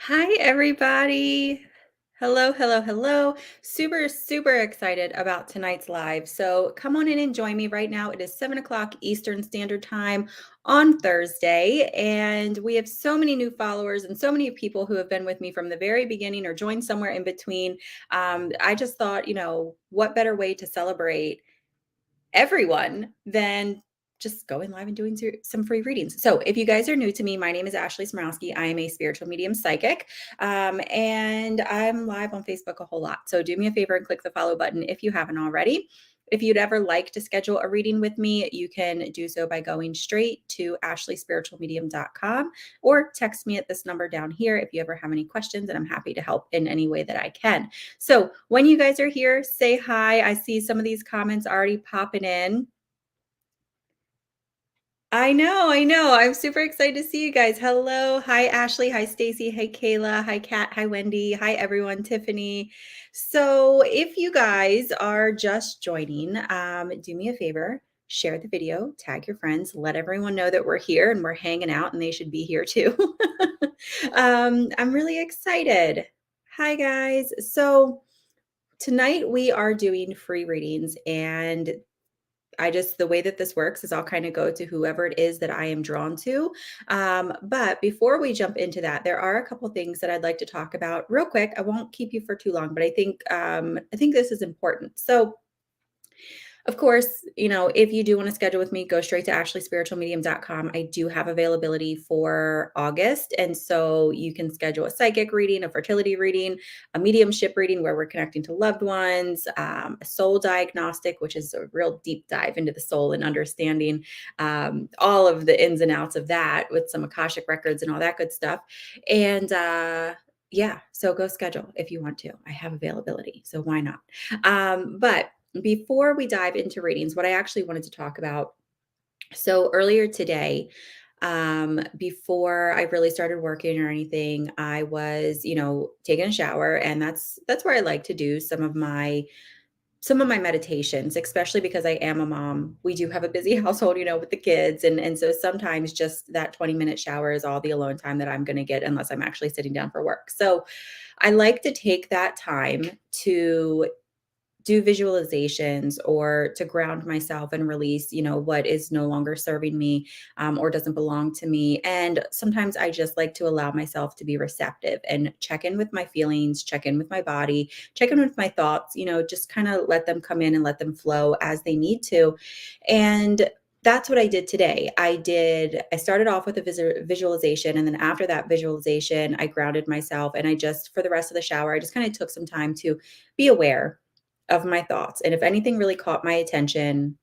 Hi, everybody. Hello, hello, hello. Super, super excited about tonight's live. So come on in and join me right now. It is 7 o'clock Eastern Standard Time on Thursday. And we have so many new followers and so many people who have been with me from the very beginning or joined somewhere in between. I just thought, what better way to celebrate everyone than just going live and doing some free readings. So, if you guys are new to me, my name is Ashley Smarowsky. I am a spiritual medium psychic, and I'm live on Facebook a whole lot. So, do me a favor and click the follow button if you haven't already. If you'd ever like to schedule a reading with me, you can do so by going straight to ashleyspiritualmedium.com or text me at this number down here if you ever have any questions, and I'm happy to help in any way that I can. So when you guys are here, say hi. I see some of these comments already popping in. I know, I know. I'm super excited to see you guys. Hello. Hi, Ashley. Hi, Stacy. Hi, Kayla. Hi, Kat. Hi, Wendy. Hi, everyone. Tiffany. So if you guys are just joining, do me a favor, share the video, tag your friends, let everyone know that we're here and we're hanging out and they should be here too. I'm really excited. Hi, guys. So tonight we are doing free readings, and the way that this works is I'll kind of go to whoever it is that I am drawn to. But before we jump into that, there are a couple things that I'd like to talk about real quick. I won't keep you for too long, but I think this is important. So of course, if you do want to schedule with me, go straight to ashleyspiritualmedium.com. I do have availability for August. And so you can schedule a psychic reading, a fertility reading, a mediumship reading where we're connecting to loved ones, a soul diagnostic, which is a real deep dive into the soul and understanding all of the ins and outs of that with some Akashic records and all that good stuff. And yeah, so go schedule if you want to. I have availability. So why not? But before we dive into readings, what I actually wanted to talk about. So earlier today, before I really started working or anything, I was, taking a shower, and that's where I like to do some of my meditations, especially because I am a mom. We do have a busy household, with the kids. And so sometimes just that 20-minute shower is all the alone time that I'm going to get unless I'm actually sitting down for work. So I like to take that time to do visualizations or to ground myself and release, what is no longer serving me, or doesn't belong to me. And sometimes I just like to allow myself to be receptive and check in with my feelings, check in with my body, check in with my thoughts, just kind of let them come in and let them flow as they need to. And that's what I did today. I started off with a visualization. And then after that visualization, I grounded myself, and for the rest of the shower, I just kind of took some time to be aware of my thoughts. And if anything really caught my attention,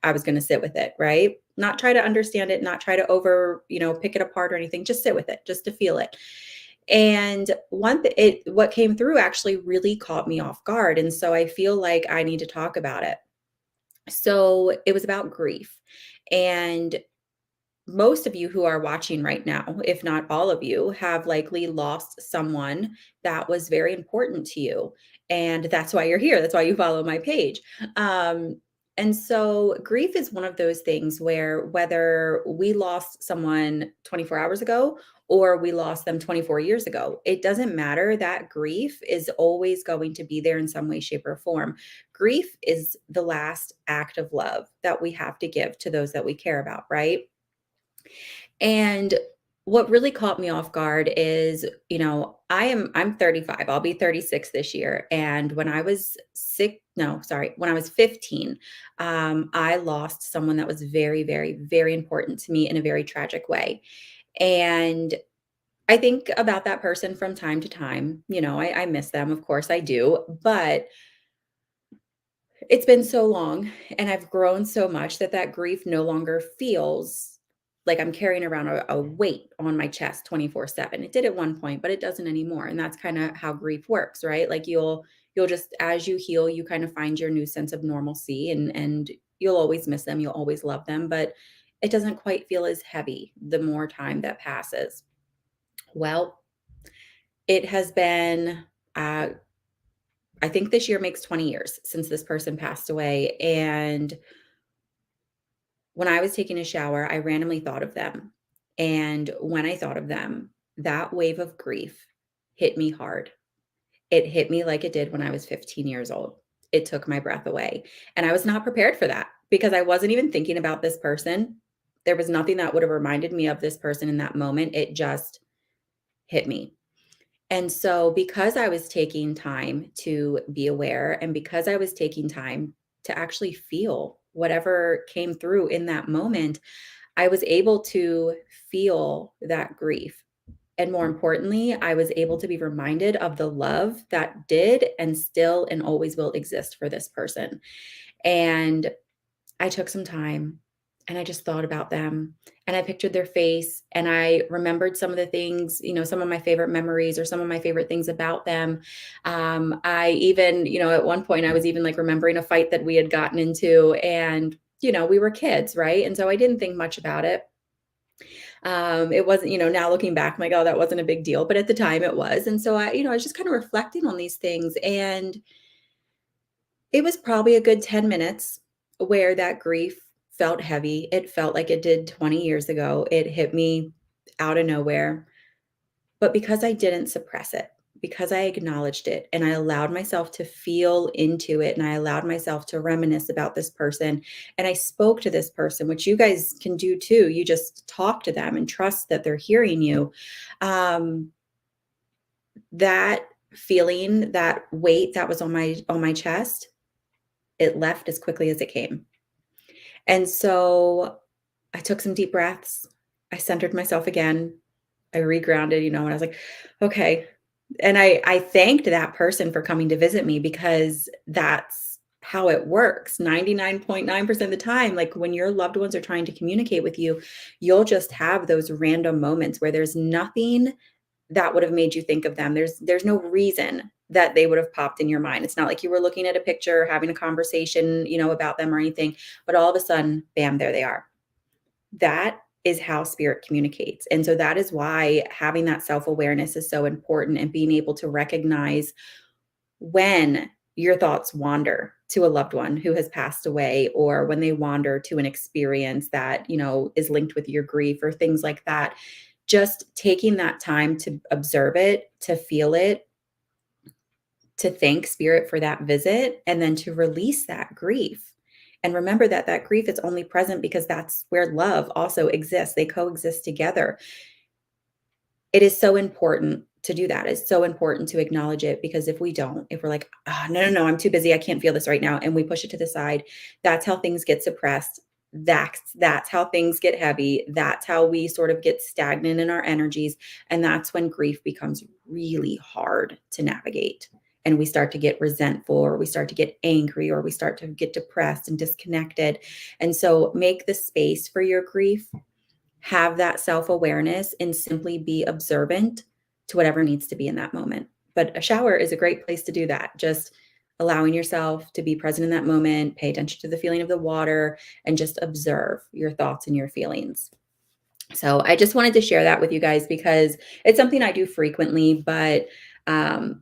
I was going to sit with it, right? Not try to understand it, not try to pick it apart or anything, just sit with it, just to feel it. And what came through actually really caught me off guard. And so I feel like I need to talk about it. So it was about grief. And most of you who are watching right now, if not all of you, have likely lost someone that was very important to you. And that's why you're here. That's why you follow my page. And so grief is one of those things where whether we lost someone 24 hours ago or we lost them 24 years ago, it doesn't matter. That grief is always going to be there in some way, shape, or form. Grief is the last act of love that we have to give to those that we care about, right? And what really caught me off guard is, I'm 35. I'll be 36 this year. And when I was when I was 15, I lost someone that was very, very, very important to me in a very tragic way. And I think about that person from time to time. I miss them. Of course I do. But it's been so long, and I've grown so much that grief no longer feels like I'm carrying around a weight on my chest 24/7. It did at one point, but it doesn't anymore, and that's kinda how grief works, right? Like, you'll just as you heal, you kind of find your new sense of normalcy, and you'll always miss them, you'll always love them, but it doesn't quite feel as heavy the more time that passes. Well, it has been, uh I think this year makes 20 years since this person passed away, and when I was taking a shower, I randomly thought of them. And when I thought of them, that wave of grief hit me hard. It hit me like it did when I was 15 years old. It took my breath away. And I was not prepared for that because I wasn't even thinking about this person. There was nothing that would have reminded me of this person in that moment. It just hit me. And so, because I was taking time to be aware and because I was taking time to actually feel whatever came through in that moment, I was able to feel that grief. And more importantly, I was able to be reminded of the love that did and still and always will exist for this person. And I took some time and I just thought about them and I pictured their face and I remembered some of the things, some of my favorite memories or some of my favorite things about them. I even, at one point I was even like remembering a fight that we had gotten into and, we were kids, right? And so I didn't think much about it. It wasn't, now looking back, I'm like, oh, that wasn't a big deal. But at the time it was. And so I was just kind of reflecting on these things. And it was probably a good 10 minutes where that grief felt heavy. It felt like it did 20 years ago. It hit me out of nowhere. But because I didn't suppress it, because I acknowledged it and I allowed myself to feel into it and I allowed myself to reminisce about this person and I spoke to this person, which you guys can do too. You just talk to them and trust that they're hearing you. Um, that feeling, that weight that was on my chest, it left as quickly as it came. And so I took some deep breaths. I centered myself again. I regrounded, and I was like, okay. And I thanked that person for coming to visit me because that's how it works 99.9% of the time. Like when your loved ones are trying to communicate with you, you'll just have those random moments where there's nothing that would have made you think of them. There's no reason that they would have popped in your mind. It's not like you were looking at a picture, having a conversation, about them or anything, but all of a sudden, bam, there they are. That is how spirit communicates. And so that is why having that self-awareness is so important and being able to recognize when your thoughts wander to a loved one who has passed away or when they wander to an experience that, is linked with your grief or things like that. Just taking that time to observe it, to feel it, to thank spirit for that visit, and then to release that grief. And remember that that grief is only present because that's where love also exists. They coexist together. It is so important to do that. It's so important to acknowledge it because if we don't, if we're like, oh, no, no, no, I'm too busy. I can't feel this right now. And we push it to the side, that's how things get suppressed. That's how things get heavy. That's how we sort of get stagnant in our energies. And that's when grief becomes really hard to navigate. And we start to get resentful or we start to get angry or we start to get depressed and disconnected. And so make the space for your grief, have that self-awareness and simply be observant to whatever needs to be in that moment. But a shower is a great place to do that. Just allowing yourself to be present in that moment, pay attention to the feeling of the water, and just observe your thoughts and your feelings. So I just wanted to share that with you guys because it's something I do frequently, but um,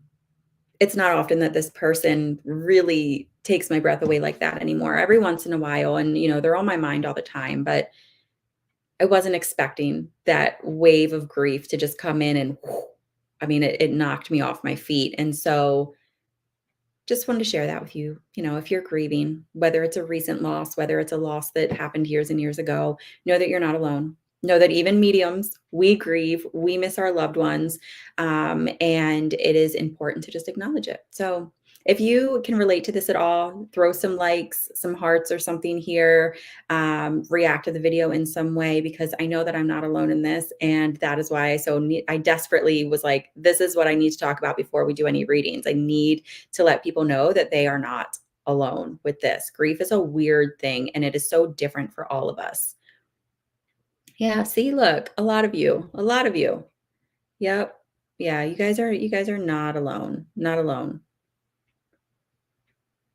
it's not often that this person really takes my breath away like that anymore. Every once in a while, and they're on my mind all the time, but I wasn't expecting that wave of grief to just come in and I mean, it knocked me off my feet. And so just wanted to share that with you. If you're grieving, whether it's a recent loss, whether it's a loss that happened years and years ago, know that you're not alone. Know that even mediums, we grieve, we miss our loved ones, and it is important to just acknowledge it. So if you can relate to this at all, throw some likes, some hearts or something here, react to the video in some way, because I know that I'm not alone in this. And that is why I desperately was like, this is what I need to talk about before we do any readings. I need to let people know that they are not alone with this. Grief is a weird thing and it is so different for all of us. Yeah, see, look, a lot of you, a lot of you. Yep. Yeah, you guys are not alone. Not alone.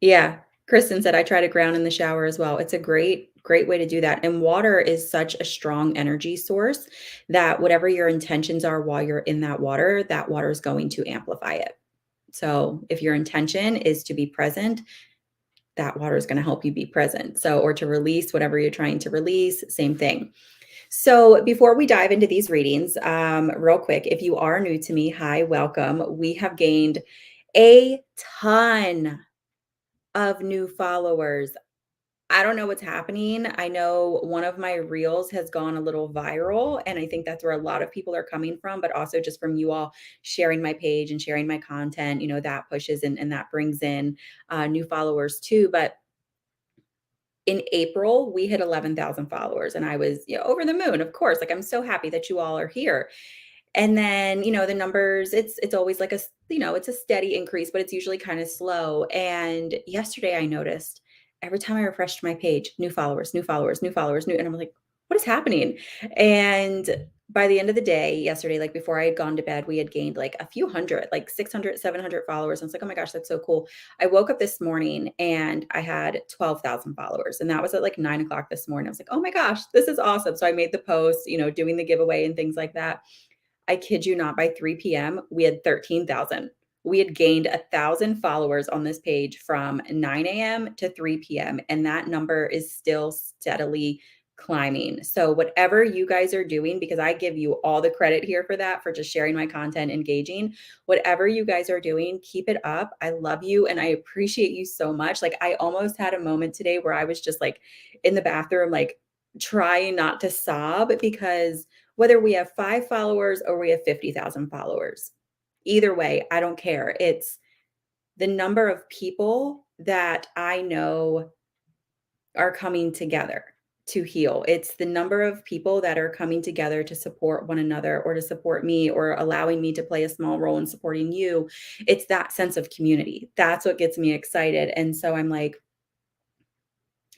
Yeah. Kristen said I try to ground in the shower as well. It's a great way to do that. And water is such a strong energy source that whatever your intentions are while you're in that water is going to amplify it. So if your intention is to be present, that water is going to help you be present. So, or to release whatever you're trying to release, same thing. So before we dive into these readings, real quick, if you are new to me, hi, welcome. We have gained a ton of new followers. I don't know what's happening. I know one of my reels has gone a little viral, and I think that's where a lot of people are coming from, but also just from you all sharing my page and sharing my content, that pushes and that brings in new followers too. But in April, we hit 11,000 followers, and I was, over the moon, of course. Like, I'm so happy that you all are here. And then, the numbers, it's always like it's a steady increase, but it's usually kind of slow. And yesterday I noticed every time I refreshed my page, new followers, new followers, new followers, new, and I'm like, what is happening? And by the end of the day, yesterday, like before I had gone to bed, we had gained like a few hundred, like 600, 700 followers. And it's like, oh my gosh, that's so cool. I woke up this morning and I had 12,000 followers. And that was at like 9 o'clock this morning. I was like, oh my gosh, this is awesome. So I made the post, doing the giveaway and things like that. I kid you not, by 3 p.m., we had 13,000. We had gained 1,000 followers on this page from 9 a.m. to 3 p.m. And that number is still steadily climbing. So, whatever you guys are doing, because I give you all the credit here for that, for just sharing my content, engaging, whatever you guys are doing, keep it up. I love you and I appreciate you so much. Like, I almost had a moment today where I was just like in the bathroom, like trying not to sob because whether we have 5 followers or we have 50,000 followers. Either way, I don't care. It's the number of people that I know are coming together to heal. It's the number of people that are coming together to support one another or to support me or allowing me to play a small role in supporting you. It's that sense of community. That's what gets me excited. And so I'm like,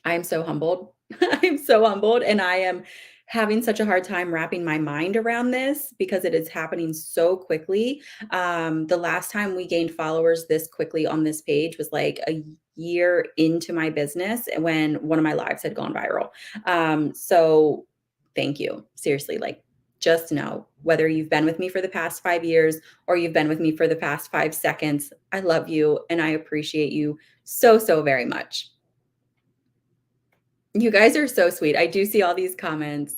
I am so humbled. I'm so humbled, and I am having such a hard time wrapping my mind around this because it is happening so quickly. The last time we gained followers this quickly on this page was like a year into my business when one of my lives had gone viral. So thank you. Seriously, like just know whether you've been with me for the past 5 years or you've been with me for the past 5 seconds, I love you and I appreciate you so, so very much. You guys are so sweet. I do see all these comments.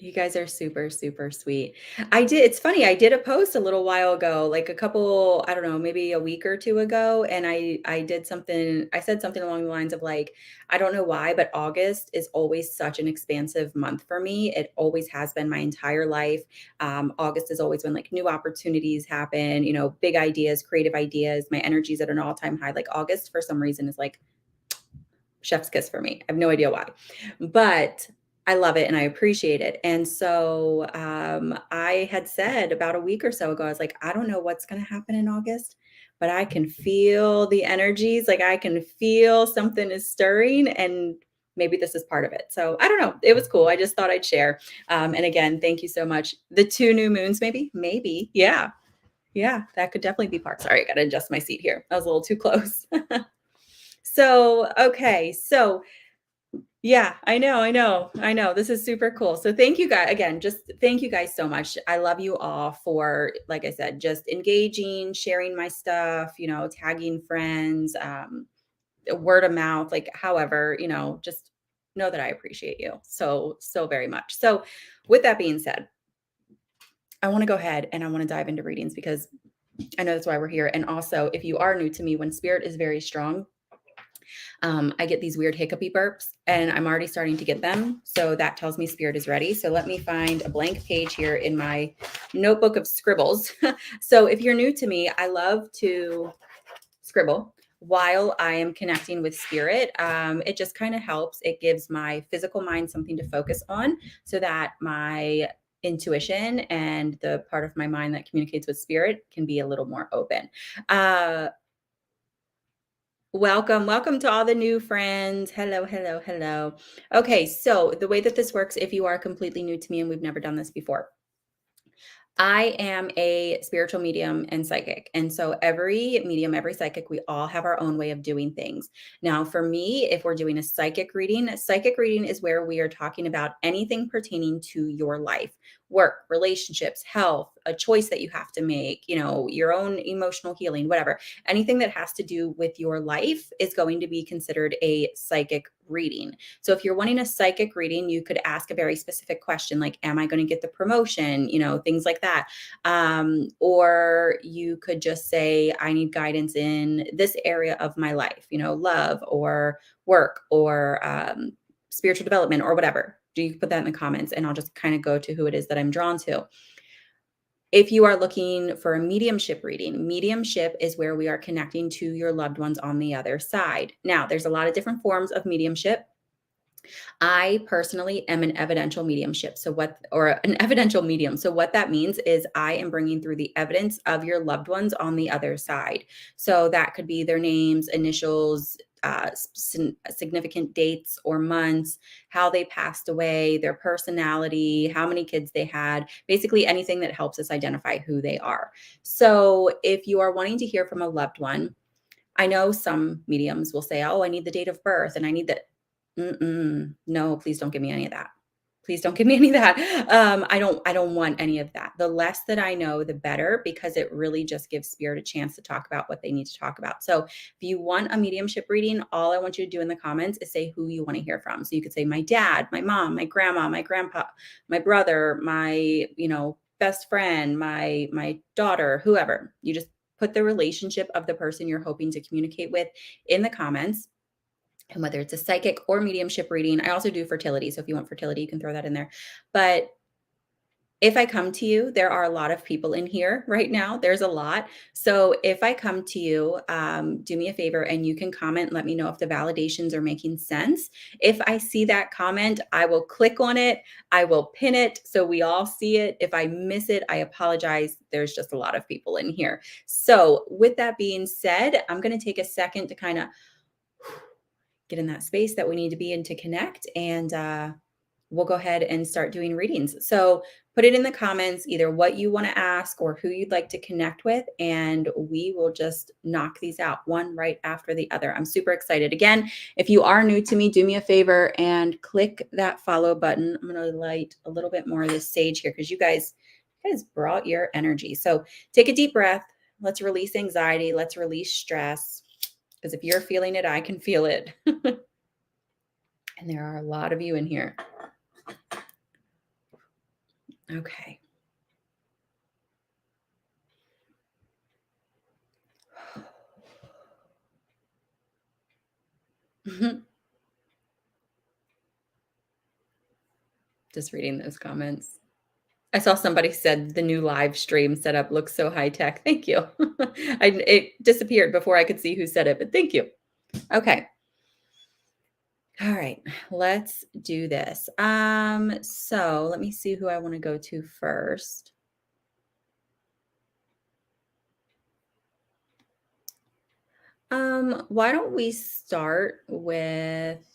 You guys are super, super sweet. It's funny, I did a post a little while ago, like a couple, I don't know, maybe a week or 2 ago, and I said something along the lines of like, I don't know why, but August is always such an expansive month for me. It always has been my entire life. August has always been like new opportunities happen, big ideas, creative ideas. My energy's at an all-time high. Like August for some reason is like chef's kiss for me. I have no idea why, but I love it and I appreciate it. And so I had said about a week or so ago, I was like, I don't know what's going to happen in August, but I can feel the energies. Like I can feel something is stirring and maybe this is part of it. So I don't know. It was cool. I just thought I'd share. And again, thank you so much. The 2 new moons, maybe. Yeah. Yeah, that could definitely be part. Sorry, I got to adjust my seat here. I was a little too close. So, okay. So, yeah, I know. This is super cool. So thank you guys again, just thank you guys so much. I love you all for, like I said, just engaging, sharing my stuff, tagging friends, word of mouth, like however, just know that I appreciate you so, so very much. So with that being said, I want to go ahead and I want to dive into readings because I know that's why we're here. And also, if you are new to me, when spirit is very strong, I get these weird hiccupy burps and I'm already starting to get them. So that tells me spirit is ready. So let me find a blank page here in my notebook of scribbles. So if you're new to me, I love to scribble while I am connecting with spirit. It just kind of helps. It gives my physical mind something to focus on so that my intuition and the part of my mind that communicates with spirit can be a little more open. Welcome to all the new friends. Hello, hello, hello. Okay, so the way that this works, if you are completely new to me and we've never done this before, I am a spiritual medium and psychic. And so every medium, every psychic, we all have our own way of doing things. Now, for me, if we're doing a psychic reading is where we are talking about anything pertaining to your life. work, relationships, health, a choice that you have to make, your own emotional healing, whatever. Anything that has to do with your life is going to be considered a psychic reading. So if you're wanting a psychic reading, you could ask a very specific question like, am I going to get the promotion? Things like that. Or you could just say, I need guidance in this area of my life, love or work or spiritual development or whatever. Do you put that in the comments and I'll just kind of go to who it is that I'm drawn to. If you are looking for a mediumship reading, mediumship is where we are connecting to your loved ones on the other side. Now, there's a lot of different forms of mediumship. I personally am an evidential mediumship. Or an evidential medium. So what that means is I am bringing through the evidence of your loved ones on the other side. So that could be their names, initials, significant dates or months, how they passed away, their personality, how many kids they had, basically anything that helps us identify who they are. So if you are wanting to hear from a loved one, I know some mediums will say, oh, I need the date of birth and I need that. No, please don't give me any of that. Please don't give me any of that. I don't want any of that. The less that I know, the better, because it really just gives spirit a chance to talk about what they need to talk about. So if you want a mediumship reading, all I want you to do in the comments is say who you want to hear from. So you could say my dad, my mom, my grandma, my grandpa, my brother, my, best friend, my daughter, whoever. You just put the relationship of the person you're hoping to communicate with in the comments. And whether it's a psychic or mediumship reading, I also do fertility. So if you want fertility, you can throw that in there. But if I come to you, there are a lot of people in here right now. There's a lot. So if I come to you, do me a favor and you can comment. Let me know if the validations are making sense. If I see that comment, I will click on it. I will pin it so we all see it. If I miss it, I apologize. There's just a lot of people in here. So with that being said, I'm going to take a second to kind of get in that space that we need to be in to connect. And we'll go ahead and start doing readings. So put it in the comments, either what you want to ask or who you'd like to connect with. And we will just knock these out one right after the other. I'm super excited. Again, if you are new to me, do me a favor and click that follow button. I'm going to light a little bit more of this sage here because you guys brought your energy. So take a deep breath. Let's release anxiety. Let's release stress. Because if you're feeling it, I can feel it. And there are a lot of you in here. Okay. Just reading those comments. I saw somebody said the new live stream setup looks so high tech. Thank you. It disappeared before I could see who said it, but thank you. Okay. All right, let's do this. So let me see who I want to go to first. Why don't we start with,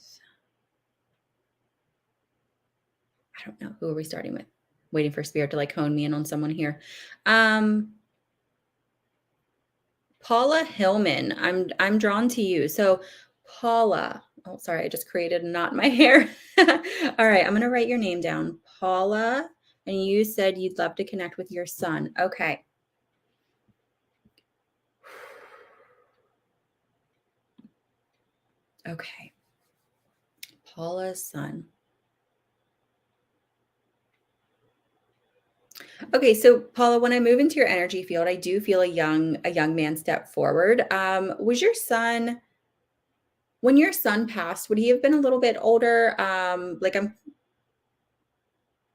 I don't know, who are we starting with? Waiting for spirit to hone me in on someone here. Paula Hillman, I'm drawn to you. So Paula, oh, sorry, I just created a knot in my hair. All right, I'm going to write your name down. Paula, and you said you'd love to connect with your son. Okay. Okay. Paula's son. Okay, so Paula, when I move into your energy field, I do feel a young man step forward. Was your son, when your son passed, would he have been a little bit older?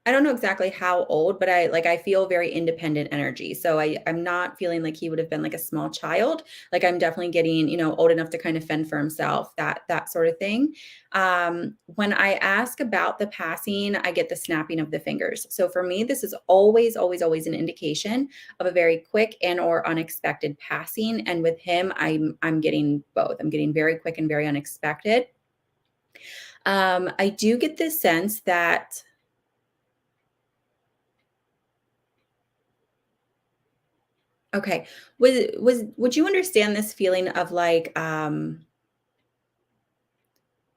I don't know exactly how old, but I feel very independent energy. So I'm not feeling like he would have been like a small child. Like I'm definitely getting, old enough to kind of fend for himself, that sort of thing. When I ask about the passing, I get the snapping of the fingers. So for me, this is always, always, always an indication of a very quick and or unexpected passing. And with him, I'm getting both. I'm getting very quick and very unexpected. I do get this sense that okay. Would you understand this feeling of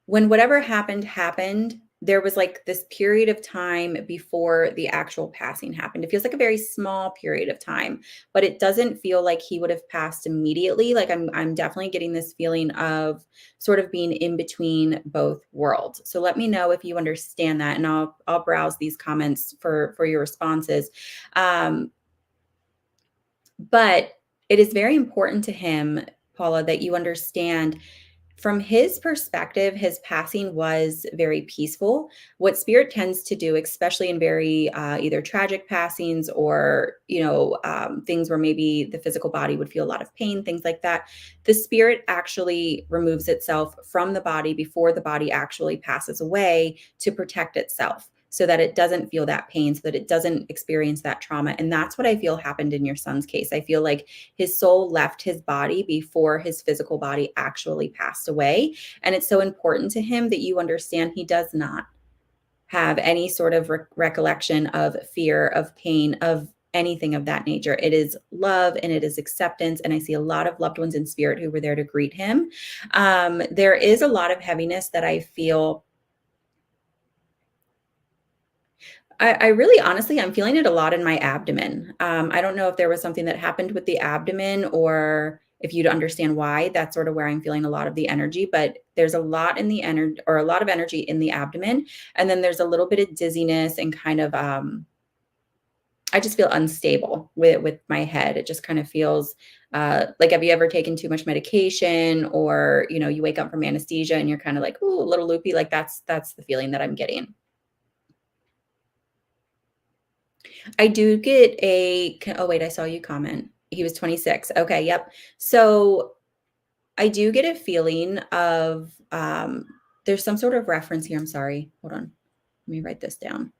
when whatever happened, there was like this period of time before the actual passing happened. It feels like a very small period of time, but it doesn't feel like he would have passed immediately. Like I'm definitely getting this feeling of sort of being in between both worlds. So let me know if you understand that, and I'll browse these comments for your responses. Um, but it is very important to him, Paula, that you understand from his perspective, his passing was very peaceful. What spirit tends to do, especially in very either tragic passings or things where maybe the physical body would feel a lot of pain, things like that, the spirit actually removes itself from the body before the body actually passes away to protect itself, so that it doesn't feel that pain, so that it doesn't experience that trauma. And that's what I feel happened in your son's case. I feel like his soul left his body before his physical body actually passed away. And it's so important to him that you understand he does not have any sort of recollection of fear, of pain, of anything of that nature. It is love and it is acceptance. And I see a lot of loved ones in spirit who were there to greet him. There is a lot of heaviness that I feel. I really honestly, I'm feeling it a lot in my abdomen. I don't know if there was something that happened with the abdomen or if you'd understand why. That's sort of where I'm feeling a lot of the energy, but there's a lot in the energy, or a lot of energy in the abdomen. And then there's a little bit of dizziness and kind of, I just feel unstable with my head. It just kind of feels like, have you ever taken too much medication, or, you wake up from anesthesia and you're kind of like, ooh, a little loopy. Like that's the feeling that I'm getting. I do get oh wait, I saw you comment. He was 26. Okay, yep. So I do get a feeling of there's some sort of reference here. I'm sorry. Hold on. Let me write this down.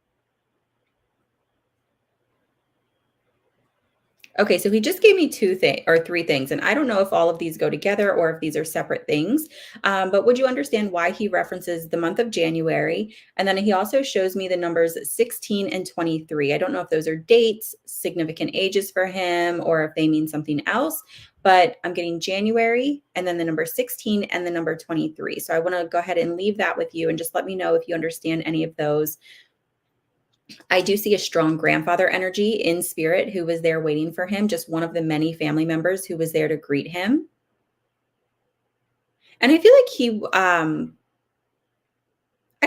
Okay, so he just gave me two things or three things, and I don't know if all of these go together or if these are separate things. But would you understand why he references the month of January? And then he also shows me the numbers 16 and 23. I don't know if those are dates, significant ages for him, or if they mean something else. But I'm getting January and then the number 16 and the number 23. So I want to go ahead and leave that with you and just let me know if you understand any of those. I do see a strong grandfather energy in spirit who was there waiting for him, just one of the many family members who was there to greet him. And I feel like I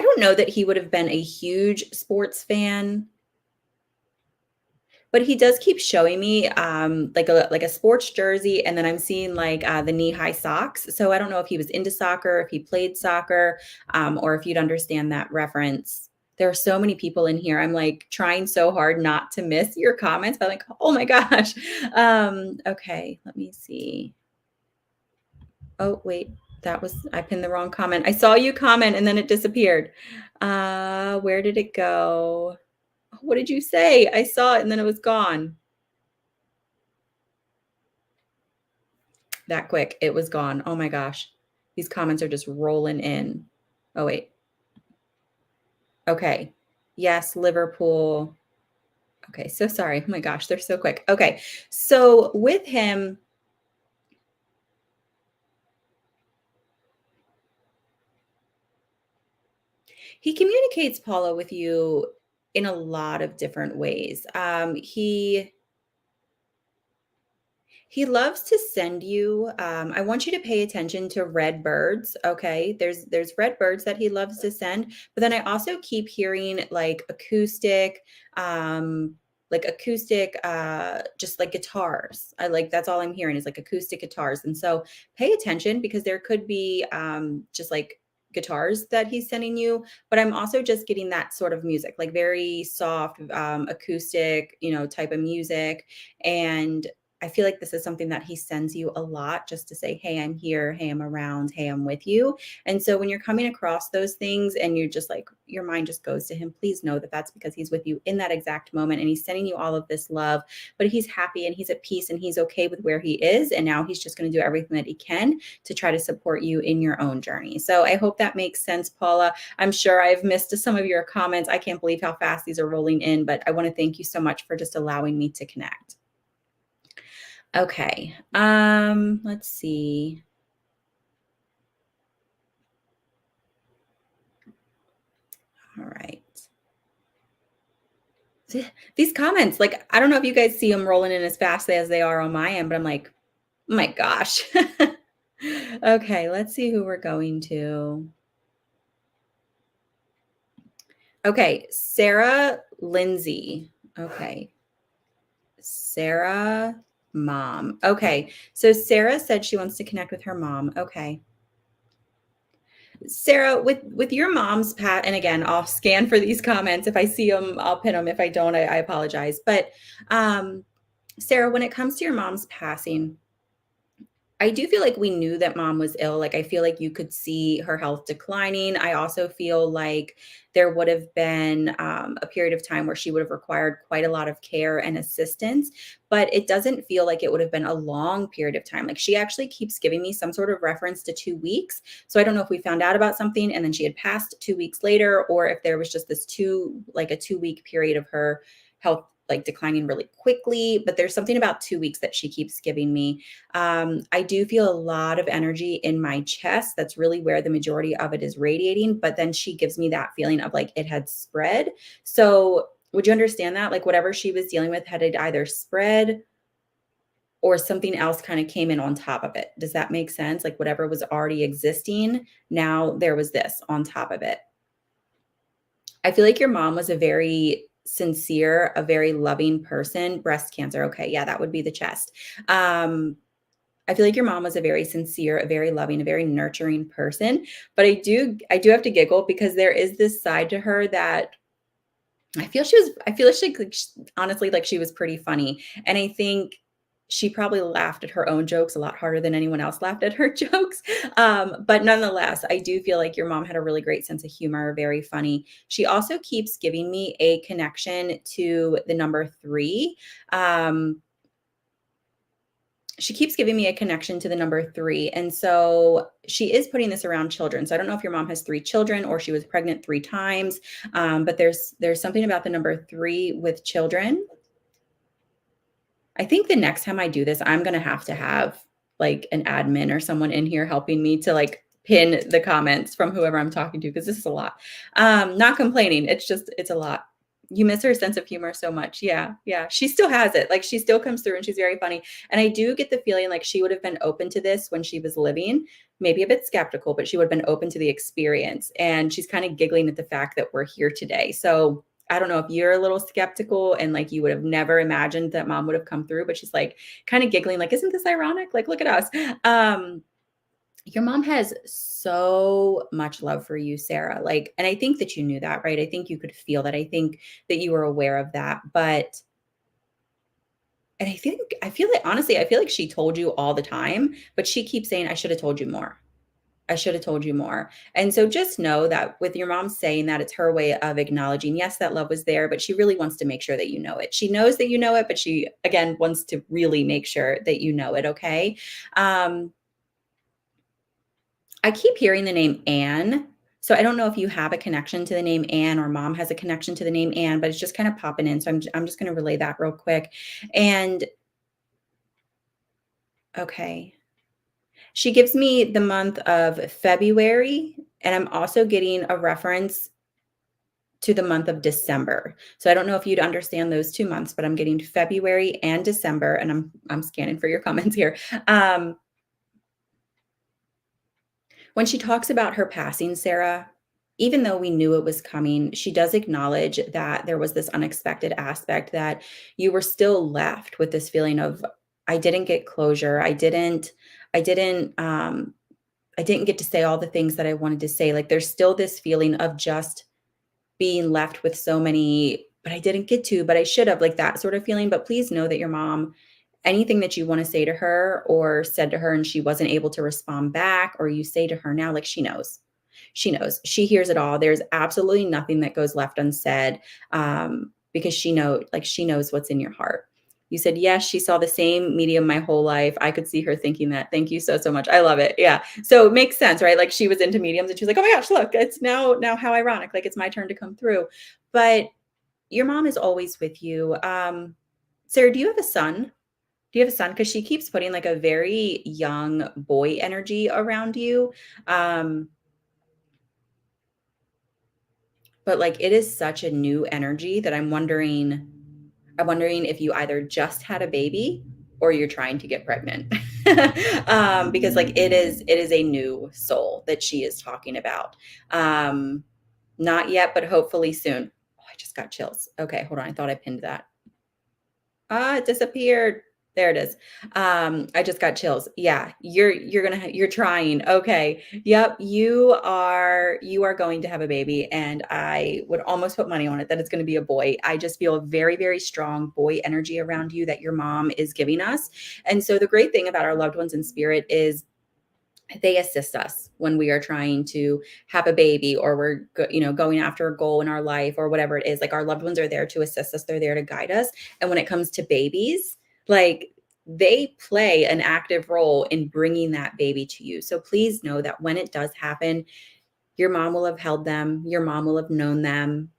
don't know that he would have been a huge sports fan, but he does keep showing me like a sports jersey, and then I'm seeing like the knee-high socks. So I don't know if he was into soccer, if he played soccer, or if you'd understand that reference. There are so many people in here. I'm like trying so hard not to miss your comments, but like, oh my gosh. Okay, let me see. Oh, wait, I pinned the wrong comment. I saw you comment and then it disappeared. Where did it go? What did you say? I saw it and then it was gone. That quick. It was gone. Oh my gosh. These comments are just rolling in. Oh, wait. Okay. Yes, Liverpool. Okay. So sorry. Oh my gosh. They're so quick. Okay. So with him, he communicates, Paula, with you in a lot of different ways. He loves to send you, I want you to pay attention to red birds, okay? There's red birds that he loves to send, but then I also keep hearing like acoustic, just like guitars. That's all I'm hearing is like acoustic guitars. And so pay attention because there could be just like guitars that he's sending you, but I'm also just getting that sort of music, like very soft, acoustic, type of music. And I feel like this is something that he sends you a lot just to say, hey, I'm here. Hey, I'm around. Hey, I'm with you. And so when you're coming across those things and you're just like, your mind just goes to him, please know that that's because he's with you in that exact moment. And he's sending you all of this love, but he's happy and he's at peace and he's okay with where he is. And now he's just going to do everything that he can to try to support you in your own journey. So I hope that makes sense, Paula. I'm sure I've missed some of your comments. I can't believe how fast these are rolling in, but I want to thank you so much for just allowing me to connect. Okay. Let's see. All right. These comments, like, I don't know if you guys see them rolling in as fast as they are on my end, but I'm like, "Oh my gosh." Okay, let's see who we're going to. Okay, Sarah Lindsay. Okay, Sarah mom. Okay, so Sarah said she wants to connect with her mom. Okay. Sarah, with your mom's pat, and again, I'll scan for these comments. If I see them, I'll pin them. If I don't, I apologize. But um, Sarah, when it comes to your mom's passing, I do feel like we knew that mom was ill. Like, I feel like you could see her health declining. I also feel like there would have been a period of time where she would have required quite a lot of care and assistance, but it doesn't feel like it would have been a long period of time. Like, she actually keeps giving me some sort of reference to 2 weeks. So I don't know if we found out about something and then she had passed 2 weeks later, or if there was just this like a 2 week period of her health like declining really quickly. But there's something about 2 weeks that she keeps giving me. I do feel a lot of energy in my chest. That's really where the majority of it is radiating. But then she gives me that feeling of like it had spread. So would you understand that? Like whatever she was dealing with had it either spread or something else kind of came in on top of it. Does that make sense? Like whatever was already existing, now there was this on top of it. I feel like your mom was a very sincere, a very loving person. Breast cancer. Okay. Yeah, that would be the chest. I feel like your mom was a very sincere, a very loving, a very nurturing person, but I do have to giggle because there is this side to her that I feel like honestly, like she was pretty funny, and I think she probably laughed at her own jokes a lot harder than anyone else laughed at her jokes, but nonetheless, I do feel like your mom had a really great sense of humor, very funny. She also keeps giving me a connection to the number 3, um, she keeps giving me a connection to the number 3, and so she is putting this around children. So I don't know if your mom has 3 children or she was pregnant 3 times, but there's something about the number 3 with children. I think the next time I do this, I'm gonna have to have, like, an admin or someone in here helping me to, like, pin the comments from whoever I'm talking to because this is a lot. Not complaining, it's just it's a lot. You miss her sense of humor so much. Yeah, yeah. She still has it, like, she still comes through and she's very funny, and I do get the feeling like she would have been open to this when she was living, maybe a bit skeptical, but she would have been open to the experience, and she's kinda giggling at the fact that we're here today. So I don't know if you're a little skeptical and like you would have never imagined that mom would have come through, but she's like kind of giggling, like, isn't this ironic? Like, look at us. Your mom has so much love for you, Sarah. Like, and I think that you knew that, right? I think you could feel that. I think that you were aware of that. And I feel like, honestly, I feel like she told you all the time, but she keeps saying, I should have told you more. I should have told you more. And so just know that with your mom saying that, it's her way of acknowledging, yes, that love was there, but she really wants to make sure that you know it. She knows that you know it, but she, again, wants to really make sure that you know it. Okay. Um, I keep hearing the name Anne. So I don't know if you have a connection to the name Anne or mom has a connection to the name Anne, but it's just kind of popping in. So I'm just going to relay that real quick. And okay. She gives me the month of February, and I'm also getting a reference to the month of December. So I don't know if you'd understand those 2 months, but I'm getting February and December, and I'm scanning for your comments here. Um, when she talks about her passing, Sarah, even though we knew it was coming, she does acknowledge that there was this unexpected aspect that you were still left with this feeling of, I didn't get closure. I didn't, I didn't get to say all the things that I wanted to say. Like there's still this feeling of just being left with so many, but I didn't get to, but I should have, like that sort of feeling. But please know that your mom, anything that you want to say to her or said to her and she wasn't able to respond back, or you say to her now, like she knows. She knows. She hears it all. There's absolutely nothing that goes left unsaid, because she knows what's in your heart. You said, yes, she saw the same medium my whole life. I could see her thinking that. Thank you so, so much. I love it. Yeah. So it makes sense, right? Like she was into mediums and she was like, oh my gosh, look, it's now how ironic. Like it's my turn to come through. But your mom is always with you. Sarah, do you have a son? Do you have a son? Because she keeps putting like a very young boy energy around you. Um, but like it is such a new energy that I'm wondering if you either just had a baby or you're trying to get pregnant. Because like it is a new soul that she is talking about. Um, Not yet, but hopefully soon. Oh, I just got chills. Okay, hold on. I thought I pinned that. Ah, it disappeared. There it is. I just got chills. Yeah, you're trying. Okay. Yep, you are going to have a baby, and I would almost put money on it that it's going to be a boy. I just feel a very, very strong boy energy around you that your mom is giving us. And so the great thing about our loved ones in spirit is they assist us when we are trying to have a baby, or we're going after a goal in our life, or whatever it is. Like, our loved ones are there to assist us, they're there to guide us. And when it comes to babies, like, they play an active role in bringing that baby to you. So please know that when it does happen, your mom will have held them, your mom will have known them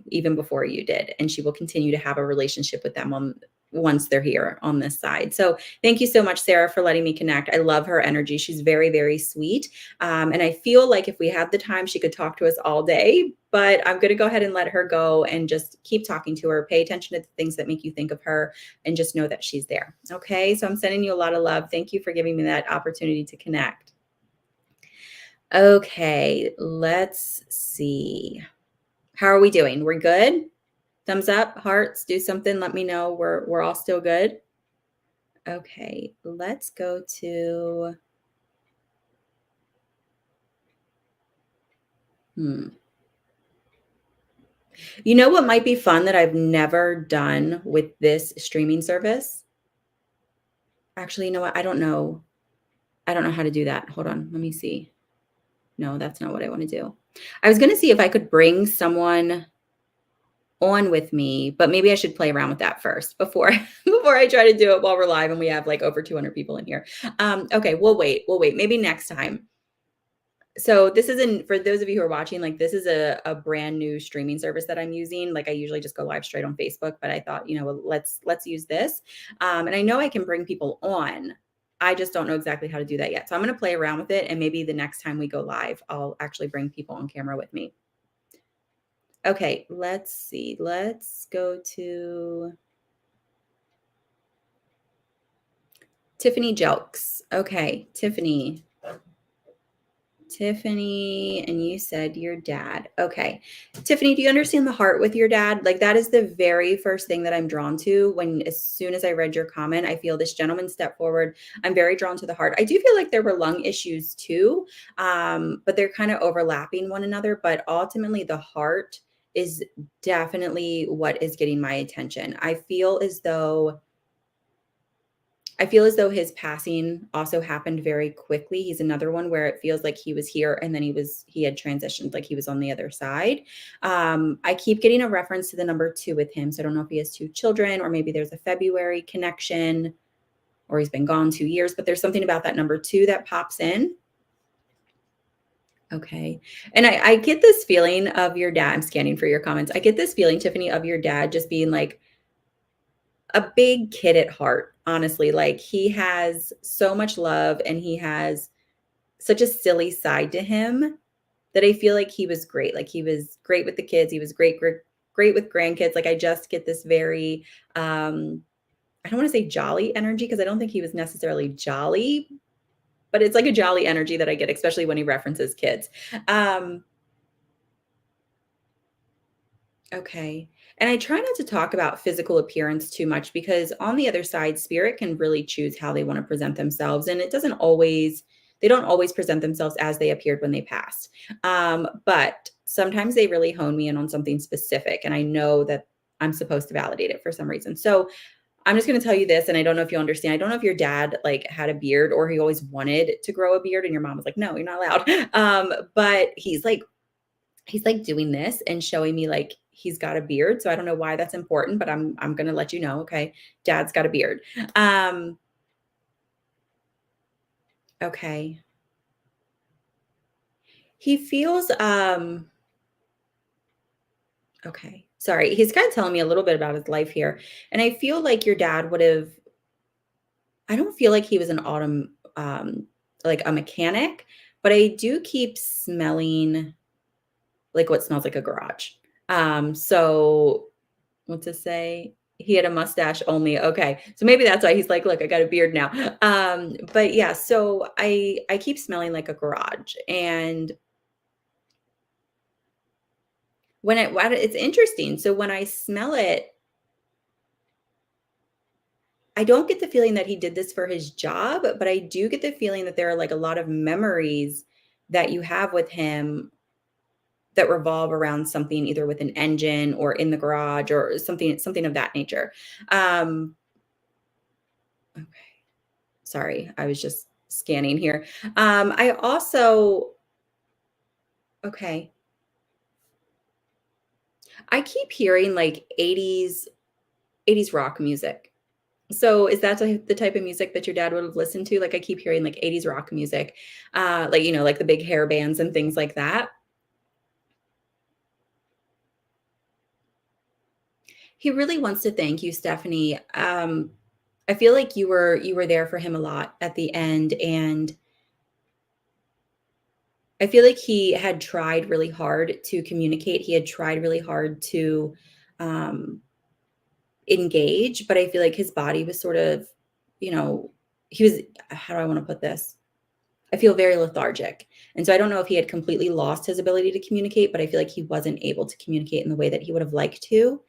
even before you did, and she will continue to have a relationship with them once they're here on this side. So thank you so much, Sarah, for letting me connect. I love her energy. She's very, very sweet. And I feel like if we had the time, she could talk to us all day, but I'm going to go ahead and let her go and just keep talking to her. Pay attention to the things that make you think of her, and just know that she's there. Okay. So I'm sending you a lot of love. Thank you for giving me that opportunity to connect. Okay, let's see. How are we doing? We're good? Thumbs up, hearts, do something. Let me know we're all still good. Okay, let's go to hmm. You know what might be fun that I've never done with this streaming service? Actually, you know what? I don't know. I don't know how to do that. Hold on. Let me see. No, that's not what I want to do. I was going to see if I could bring someone on with me, but maybe I should play around with that first before before I try to do it while we're live and we have like over 200 people in here. Okay, we'll wait. We'll wait. Maybe next time. So this isn't, for those of you who are watching, like, this is a brand new streaming service that I'm using. Like, I usually just go live straight on Facebook, but I thought, let's use this. And I know I can bring people on. I just don't know exactly how to do that yet. So I'm going to play around with it, and maybe the next time we go live, I'll actually bring people on camera with me. Okay, let's see. Let's go to Tiffany Jelks. Okay, Tiffany, and you said your dad. Okay. Tiffany, do you understand the heart with your dad? Like, that is the very first thing that I'm drawn to when, as soon as I read your comment, I feel this gentleman step forward. I'm very drawn to the heart. I do feel like there were lung issues too, but they're kind of overlapping one another. But ultimately, the heart is definitely what is getting my attention. I feel as though his passing also happened very quickly. He's another one where it feels like he was here and then he had transitioned, like he was on the other side. I keep getting a reference to the number 2 with him. So I don't know if he has 2 children, or maybe there's a February connection, or he's been gone 2 years, but there's something about that number 2 that pops in. Okay. And I get this feeling of your dad. I'm scanning for your comments. I get this feeling, Tiffany, of your dad just being like a big kid at heart, honestly. Like, he has so much love, and he has such a silly side to him that I feel like he was great. Like, he was great with the kids. He was great with grandkids. Like, I just get this very, I don't want to say jolly energy, because I don't think he was necessarily jolly, but it's like a jolly energy that I get, especially when he references kids. Um, Okay. And I try not to talk about physical appearance too much, because on the other side, spirit can really choose how they want to present themselves. And they don't always present themselves as they appeared when they passed. But sometimes they really hone me in on something specific. And I know that I'm supposed to validate it for some reason. So I'm just going to tell you this. And I don't know if you'll understand. I don't know if your dad like had a beard, or he always wanted to grow a beard and your mom was like, no, you're not allowed. But he's like doing this and showing me like he's got a beard. So I don't know why that's important, but I'm gonna let you know. Okay, dad's got a beard. Um, okay. He feels okay. Sorry, he's kind of telling me a little bit about his life here. And I feel like your dad would have, I don't feel like he was an like a mechanic, but I do keep smelling like what smells like a garage. So what's it say? He had a mustache only. Okay. So maybe that's why he's like, look, I got a beard now. But yeah, so I keep smelling like a garage. And it's interesting. So when I smell it, I don't get the feeling that he did this for his job, but I do get the feeling that there are like a lot of memories that you have with him that revolve around something either with an engine or in the garage or something of that nature. Um, okay, sorry, I was just scanning here. I also okay, I keep hearing like 80s rock music. So is that the type of music that your dad would have listened to? Like I keep hearing like 80s rock music, like like the big hair bands and things like that. He really wants to thank you, Stephanie. I feel like you were there for him a lot at the end, and I feel like he had tried really hard to communicate. He had tried really hard to um, engage, but I feel like his body was sort of, you know, he was. How do I want to put this? I feel very lethargic, and so I don't know if he had completely lost his ability to communicate, but I feel like he wasn't able to communicate in the way that he would have liked to.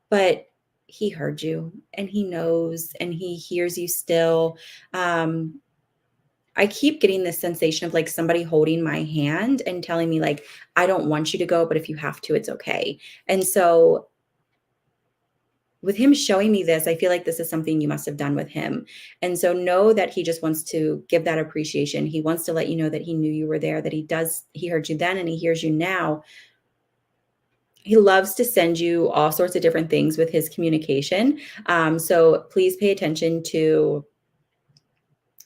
But he heard you and he knows and he hears you still. Um, I keep getting this sensation of like somebody holding my hand and telling me, like, I don't want you to go, but if you have to, it's okay. And so, with him showing me this, I feel like this is something you must have done with him. And so, know that he just wants to give that appreciation. He wants to let you know that he knew you were there, that he heard you then and he hears you now. He loves to send you all sorts of different things with his communication. So please pay attention to.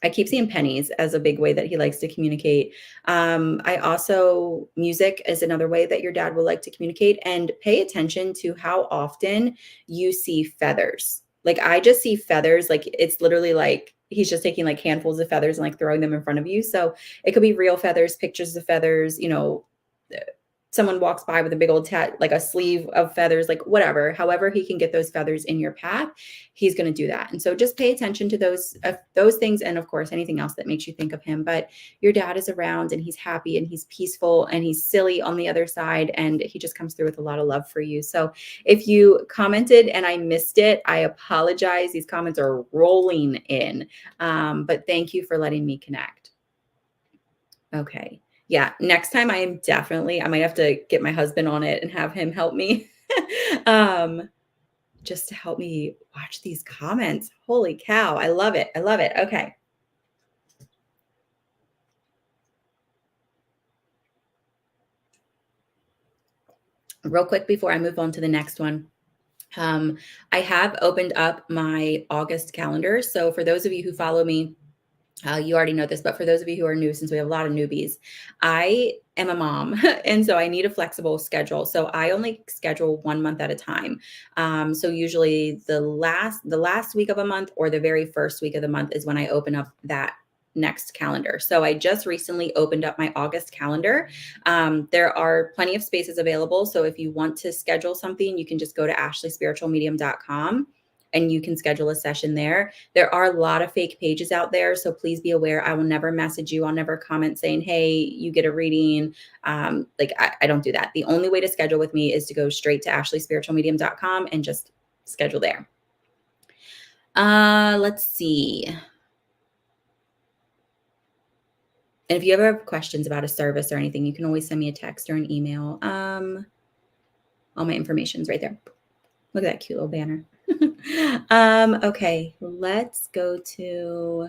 I keep seeing pennies as a big way that he likes to communicate. I also music is another way that your dad will like to communicate. And pay attention to how often you see feathers. Like I just see feathers. Like it's literally like he's just taking like handfuls of feathers and like throwing them in front of you. So it could be real feathers, pictures of feathers. Someone walks by with a big old like a sleeve of feathers, like whatever, however he can get those feathers in your path, he's going to do that. And so just pay attention to those things. And of course, anything else that makes you think of him. But your dad is around and he's happy and he's peaceful and he's silly on the other side. And he just comes through with a lot of love for you. So if you commented and I missed it, I apologize. These comments are rolling in. But thank you for letting me connect. Okay. Yeah, next time I might have to get my husband on it and have him help me. um, just to help me watch these comments. Holy cow, I love it. I love it. Okay. Real quick before I move on to the next one. Um, I have opened up my August calendar. So for those of you who follow me, you already know this, but for those of you who are new, since we have a lot of newbies, I am a mom, and so I need a flexible schedule. So I only schedule 1 month at a time. So usually the last week of a month or the very first week of the month is when I open up that next calendar. So I just recently opened up my August calendar. There are plenty of spaces available. So if you want to schedule something, you can just go to ashleyspiritualmedium.com and you can schedule a session there. There are a lot of fake pages out there, so please be aware. I will never message you. I'll never comment saying, hey, you get a reading. I don't do that. The only way to schedule with me is to go straight to ashleyspiritualmedium.com and just schedule there. Let's see. And if you ever have questions about a service or anything, you can always send me a text or an email. All my information's right there. Look at that cute little banner. Okay, let's go to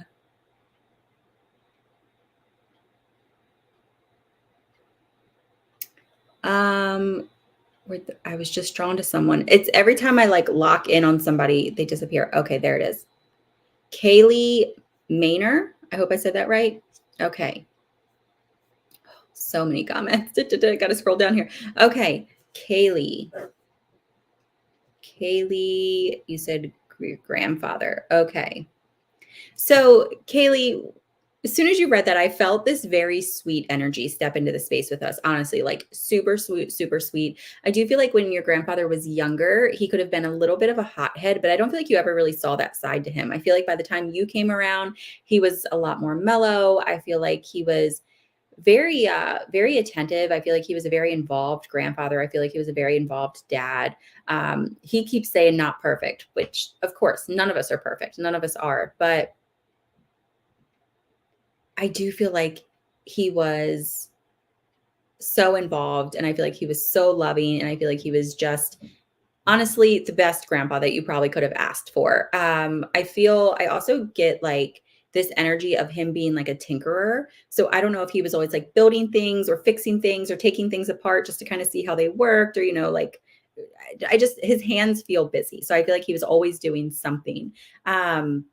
I was just drawn to someone. It's every time I like lock in on somebody, they disappear. Okay, there it is. Kaylee Maynor. I hope I said that right. Okay. So many comments. Got to scroll down here. Okay, Kaylee. Kaylee, you said your grandfather. Okay. So, Kaylee, As soon as you read that, I felt this very sweet energy step into the space with us, honestly, like super sweet, super sweet. I do feel like when your grandfather was younger, he could have been a little bit of a hothead, but I don't feel like you ever really saw that side to him. I feel like by the time you came around, he was a lot more mellow. I feel like he was very attentive. I feel like he was a very involved grandfather. I feel like he was a very involved dad. He keeps saying not perfect, which of course none of us are perfect. None of us are, but I do feel like he was so involved, and I feel like he was so loving, and I feel like he was just honestly the best grandpa that you probably could have asked for. I also get like this energy of him being like a tinkerer. So I don't know if he was always like building things or fixing things or taking things apart just to kind of see how they worked, or like I just his hands feel busy. So I feel like he was always doing something. Um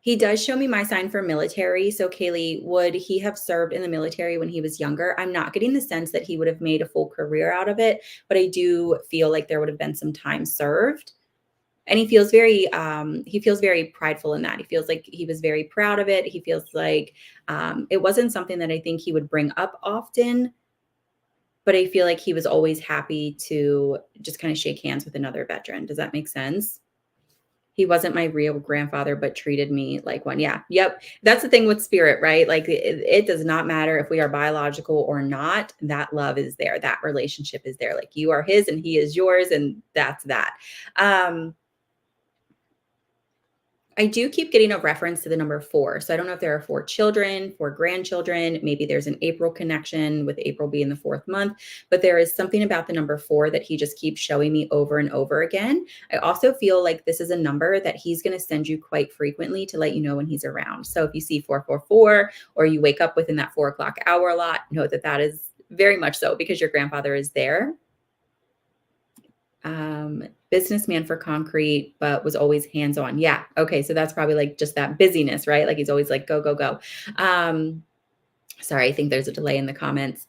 He does show me my sign for military. So, Kaylee, would he have served in the military when he was younger? I'm not getting the sense that he would have made a full career out of it, but I do feel like there would have been some time served. And he feels very prideful in that. He feels like he was very proud of it. He feels like it wasn't something that I think he would bring up often, but I feel like he was always happy to just kind of shake hands with another veteran. Does that make sense? He wasn't my real grandfather, but treated me like one. Yeah. Yep. That's the thing with spirit, right? Like it does not matter if we are biological or not. That love is there. That relationship is there. Like you are his and he is yours. And that's that. Um, I do keep getting a reference to the number 4. So I don't know if there are 4 children, 4 grandchildren. Maybe there's an April connection with April being the 4th month, but there is something about the number 4 that he just keeps showing me over and over again. I also feel like this is a number that he's going to send you quite frequently to let you know when he's around. So if you see 444 or you wake up within that 4 o'clock hour a lot, know that that is very much so because your grandfather is there. Businessman for concrete, but was always hands-on. Yeah. Okay. So that's probably like just that busyness, right? Like he's always like, go, go, go. Um, Sorry, I think there's a delay in the comments.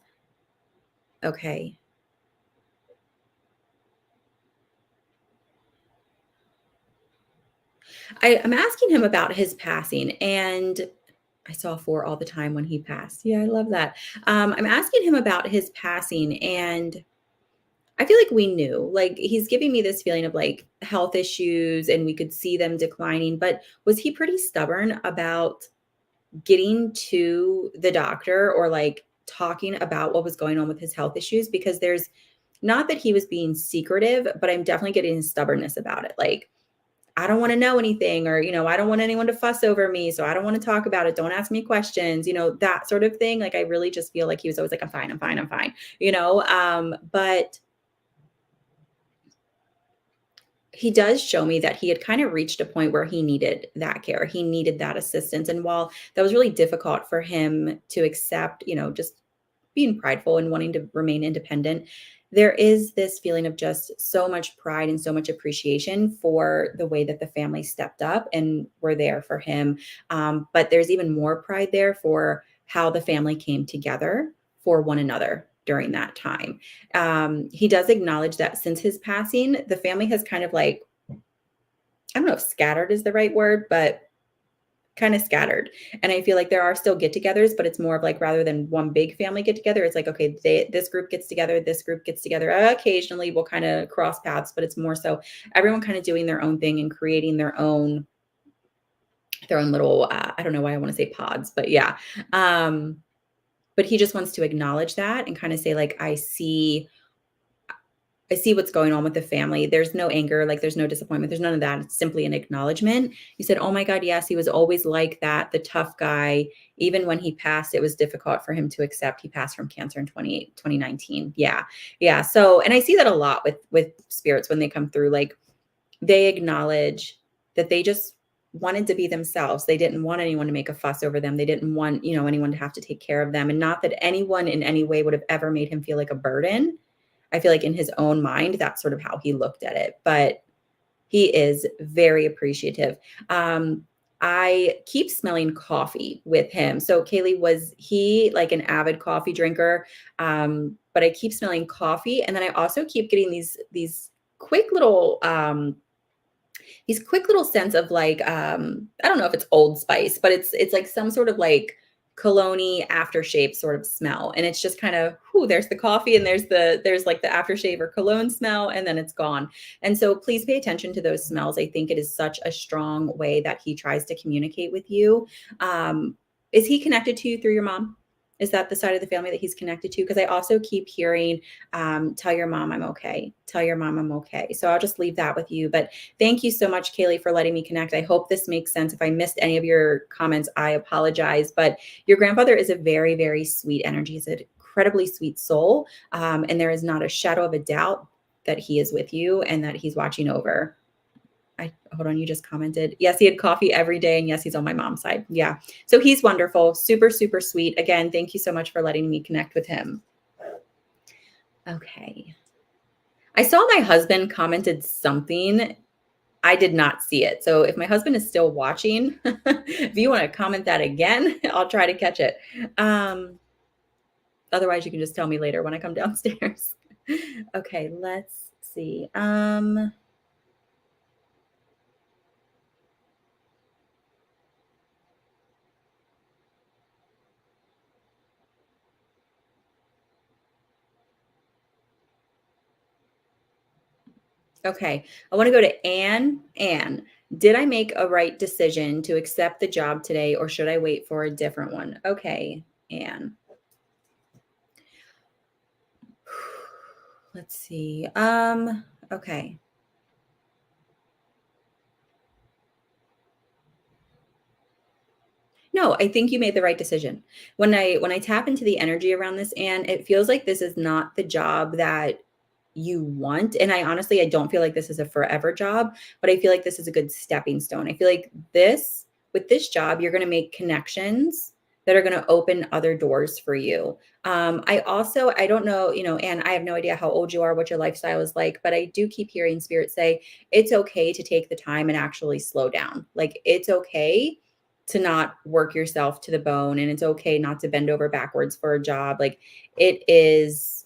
Okay. I'm asking him about his passing, and I saw 4 all the time when he passed. Yeah, I love that. I'm asking him about his passing, and I feel like we knew. Like he's giving me this feeling of like health issues, and we could see them declining. But was he pretty stubborn about getting to the doctor or like talking about what was going on with his health issues? Because there's not that he was being secretive, but I'm definitely getting his stubbornness about it. Like, I don't want to know anything, or, I don't want anyone to fuss over me. So I don't want to talk about it. Don't ask me questions, that sort of thing. Like, I really just feel like he was always like, I'm fine, I'm fine, I'm fine, but he does show me that he had kind of reached a point where he needed that care. He needed that assistance. And while that was really difficult for him to accept, just being prideful and wanting to remain independent, there is this feeling of just so much pride and so much appreciation for the way that the family stepped up and were there for him. But there's even more pride there for how the family came together for one another during that time. He does acknowledge that since his passing, the family has kind of like, I don't know if scattered is the right word, but kind of scattered. And I feel like there are still get-togethers, but it's more of like rather than one big family get together, it's like, okay, this group gets together, this group gets together. Occasionally we'll kind of cross paths, but it's more so everyone kind of doing their own thing and creating their own little I don't know why I want to say pods, but yeah. Um, but he just wants to acknowledge that and kind of say like, I see what's going on with the family. There's no anger, like there's no disappointment. There's none of that. It's simply an acknowledgement. You said, "Oh my God, yes, he was always like that, the tough guy. Even when he passed, it was difficult for him to accept. He passed from cancer in 2019." Yeah. Yeah. So, and I see that a lot with spirits when they come through. Like they acknowledge that they just wanted to be themselves. They didn't want anyone to make a fuss over them. They didn't want, anyone to have to take care of them. And not that anyone in any way would have ever made him feel like a burden. I feel like in his own mind, that's sort of how he looked at it. But he is very appreciative. I keep smelling coffee with him. So Kaylee, was he like an avid coffee drinker? But I keep smelling coffee. And then I also keep getting these quick little He's quick little sense of like, I don't know if it's Old Spice, but it's like some sort of like cologne aftershave sort of smell. And it's just kind of, whoo, there's the coffee and there's like the aftershave or cologne smell, and then it's gone. And so please pay attention to those smells. I think it is such a strong way that he tries to communicate with you. Is he connected to you through your mom? Is that the side of the family that he's connected to? Because I also keep hearing, tell your mom I'm okay. Tell your mom I'm okay. So I'll just leave that with you. But thank you so much, Kaylee, for letting me connect. I hope this makes sense. If I missed any of your comments, I apologize. But your grandfather is a very, very sweet energy. He's an incredibly sweet soul. And there is not a shadow of a doubt that he is with you and that he's watching over. Hold on, you just commented. Yes, he had coffee every day. And yes, he's on my mom's side. Yeah. So he's wonderful. Super, super sweet. Again, thank you so much for letting me connect with him. Okay. I saw my husband commented something. I did not see it. So if my husband is still watching, if you want to comment that again, I'll try to catch it. Otherwise, you can just tell me later when I come downstairs. Okay, let's see. Okay, I want to go to Anne. Anne, did I make a right decision to accept the job today, or should I wait for a different one? Okay, Anne. Let's see. Okay. No, I think you made the right decision. When I tap into the energy around this, Anne, it feels like this is not the job that you want. And I honestly, I don't feel like this is a forever job, but I feel like this is a good stepping stone. I feel like with this job, you're going to make connections that are going to open other doors for you. I don't know, and I have no idea how old you are, what your lifestyle is like, but I do keep hearing spirit say it's okay to take the time and actually slow down. Like it's okay to not work yourself to the bone, and it's okay not to bend over backwards for a job. Like it is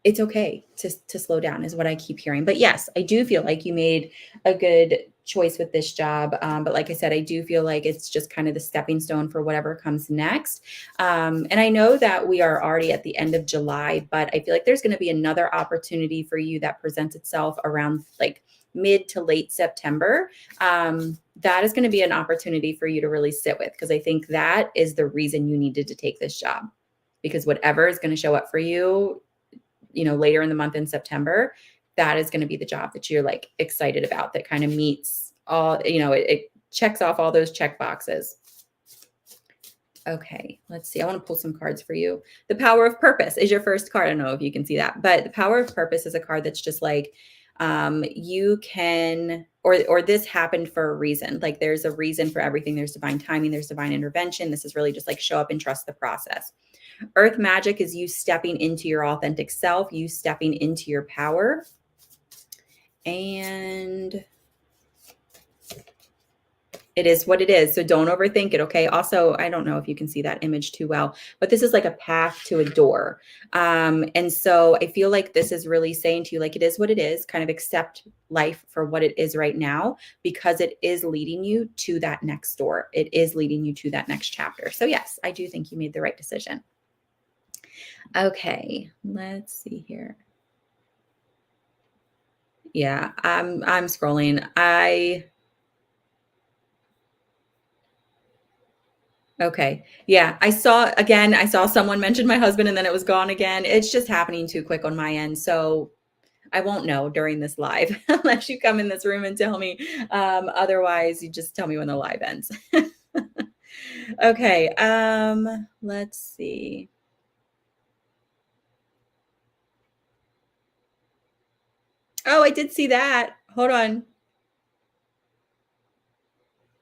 it's okay to slow down is what I keep hearing. But yes, I do feel like you made a good choice with this job. But like I said, I do feel like it's just kind of the stepping stone for whatever comes next. And I know that we are already at the end of July, but I feel like there's going to be another opportunity for you that presents itself around like mid to late September. That is going to be an opportunity for you to really sit with, because I think that is the reason you needed to take this job, because whatever is going to show up for you, later in the month in September, that is going to be the job that you're like excited about, that kind of meets all, it checks off all those check boxes. Okay, let's see. I want to pull some cards for you. The Power of Purpose is your first card. I don't know if you can see that, but the Power of Purpose is a card that's just like, you can, or this happened for a reason. Like there's a reason for everything. There's divine timing, there's divine intervention. This is really just like show up and trust the process. Earth Magic is you stepping into your authentic self, you stepping into your power. And it is what it is. So don't overthink it. Okay. Also, I don't know if you can see that image too well, but this is like a path to a door. And so I feel like this is really saying to you, like, it is what it is. Kind of accept life for what it is right now, because it is leading you to that next door. It is leading you to that next chapter. So yes, I do think you made the right decision. Okay, let's see here. Yeah, I'm scrolling. Okay. Yeah, I saw someone mention my husband and then it was gone again. It's just happening too quick on my end. So I won't know during this live unless you come in this room and tell me. Otherwise, you just tell me when the live ends. Okay. Let's see. Oh, I did see that. Hold on.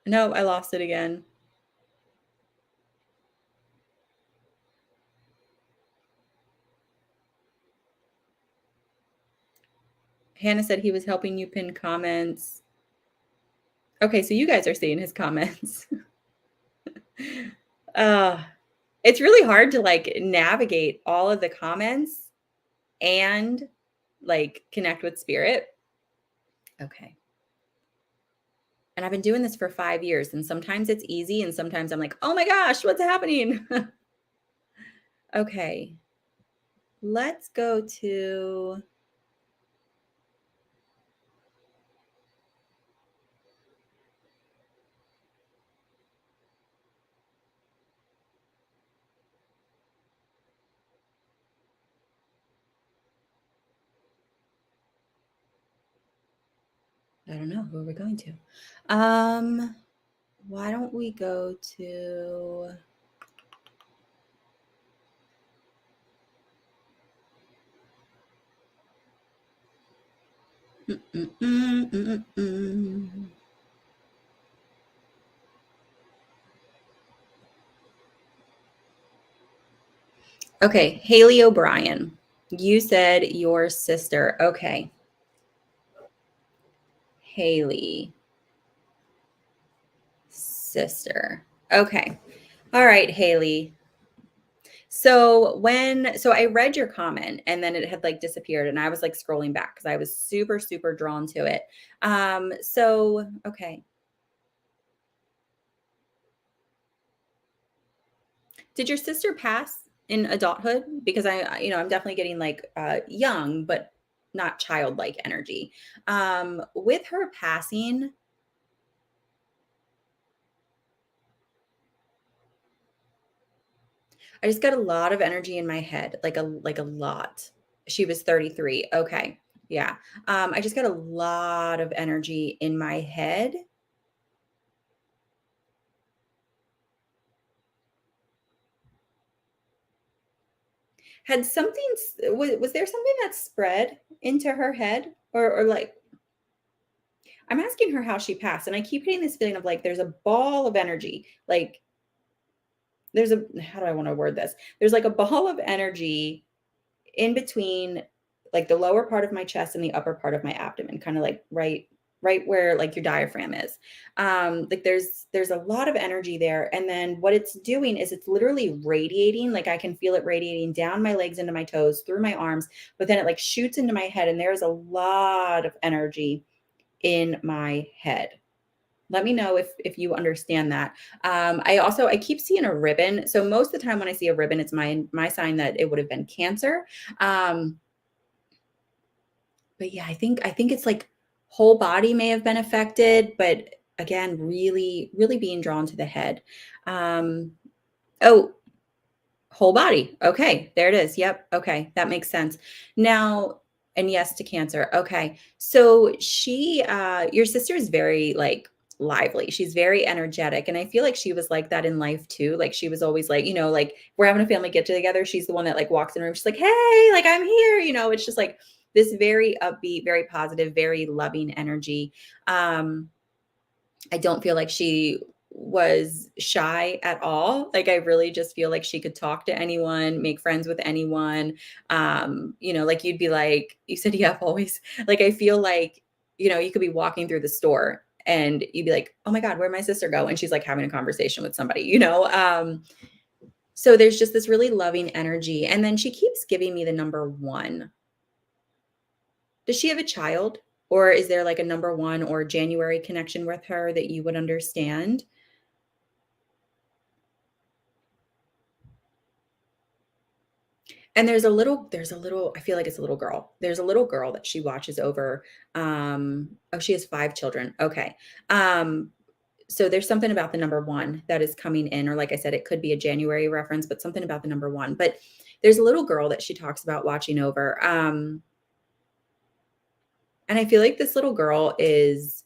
No, I lost it again. Hannah said he was helping you pin comments. Okay, so you guys are seeing his comments. uh, it's really hard to like navigate all of the comments and like connect with spirit. Okay. And I've been doing this for 5 years, and sometimes it's easy, and sometimes I'm like, "Oh my gosh, what's happening?" Okay, let's go to I don't know, who are we going to? Um, why don't we go to mm. Okay, Haley O'Brien. You said your sister. Okay, Haley, sister. Okay. All right, Haley. So I read your comment and then it had like disappeared and I was like scrolling back because I was super, super drawn to it. Okay. Did your sister pass in adulthood? Because I'm definitely getting like young, but not childlike energy. With her passing, I just got a lot of energy in my head, like a lot. She was 33. Okay. Yeah. I just got a lot of energy in my head. Had was there something that spread into her head or like I'm asking her how she passed and I keep getting this feeling of like there's a ball of energy. Like there's a how do I want to word this? There's like a ball of energy in between like the lower part of my chest and the upper part of my abdomen, kind of like right where like your diaphragm is. Like there's a lot of energy there. And then what it's doing is it's literally radiating. Like I can feel it radiating down my legs into my toes, through my arms, but then it like shoots into my head. And there's a lot of energy in my head. Let me know if you understand that. I keep seeing a ribbon. So most of the time when I see a ribbon, it's my sign that it would have been Cancer. Um, but yeah, I think it's like whole body may have been affected, but again, really, really being drawn to the head. Um, oh, whole body. Okay, there it is. Yep. Okay, that makes sense. Now, and yes to Cancer. Okay. So your sister is very like lively. She's very energetic. And I feel like she was like that in life too. Like she was always like, like we're having a family get together. She's the one that like walks in the room. She's like, hey, like I'm here. It's just like this very upbeat, very positive, very loving energy. I don't feel like she was shy at all. Like I really just feel like she could talk to anyone, make friends with anyone. Like you'd be like, you said, yeah, always. Like I feel like, you could be walking through the store and you'd be like, oh my God, where'd my sister go? And she's like having a conversation with somebody. So there's just this really loving energy. And then she keeps giving me the number one. Does she have a child? Or is there like a number one or January connection with her that you would understand? And I feel like it's a little girl. There's a little girl that she watches over. Oh, she has 5 children. Okay. Um, so there's something about the number 1 that is coming in, or like I said, it could be a January reference, but something about the number 1. But there's a little girl that she talks about watching over. And I feel like this little girl is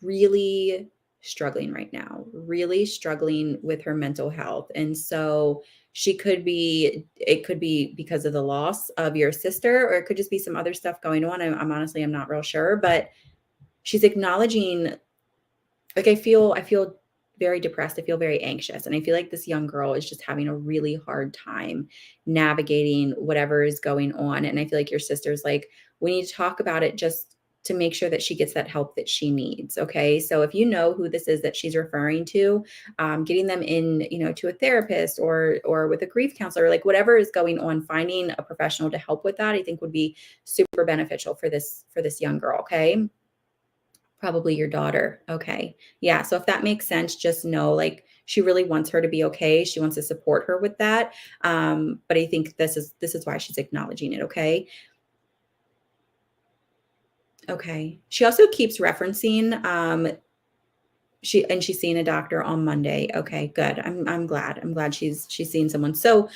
really struggling right now, really struggling with her mental health. And so it could be because of the loss of your sister, or it could just be some other stuff going on. I'm honestly, I'm not real sure, but she's acknowledging, like, I feel very depressed. I feel very anxious. And I feel like this young girl is just having a really hard time navigating whatever is going on. And I feel like your sister's like, we need to talk about it just to make sure that she gets that help that she needs. Okay. So if you know who this is that she's referring to, getting them in, to a therapist or with a grief counselor, like whatever is going on, finding a professional to help with that, I think would be super beneficial for this young girl. Okay. Probably your daughter. Okay. Yeah. So if that makes sense, just know like she really wants her to be okay. She wants to support her with that. But I think this is why she's acknowledging it. Okay. Okay. She also keeps referencing she's seeing a doctor on Monday. Okay, good. I'm glad. I'm glad she's seeing someone. So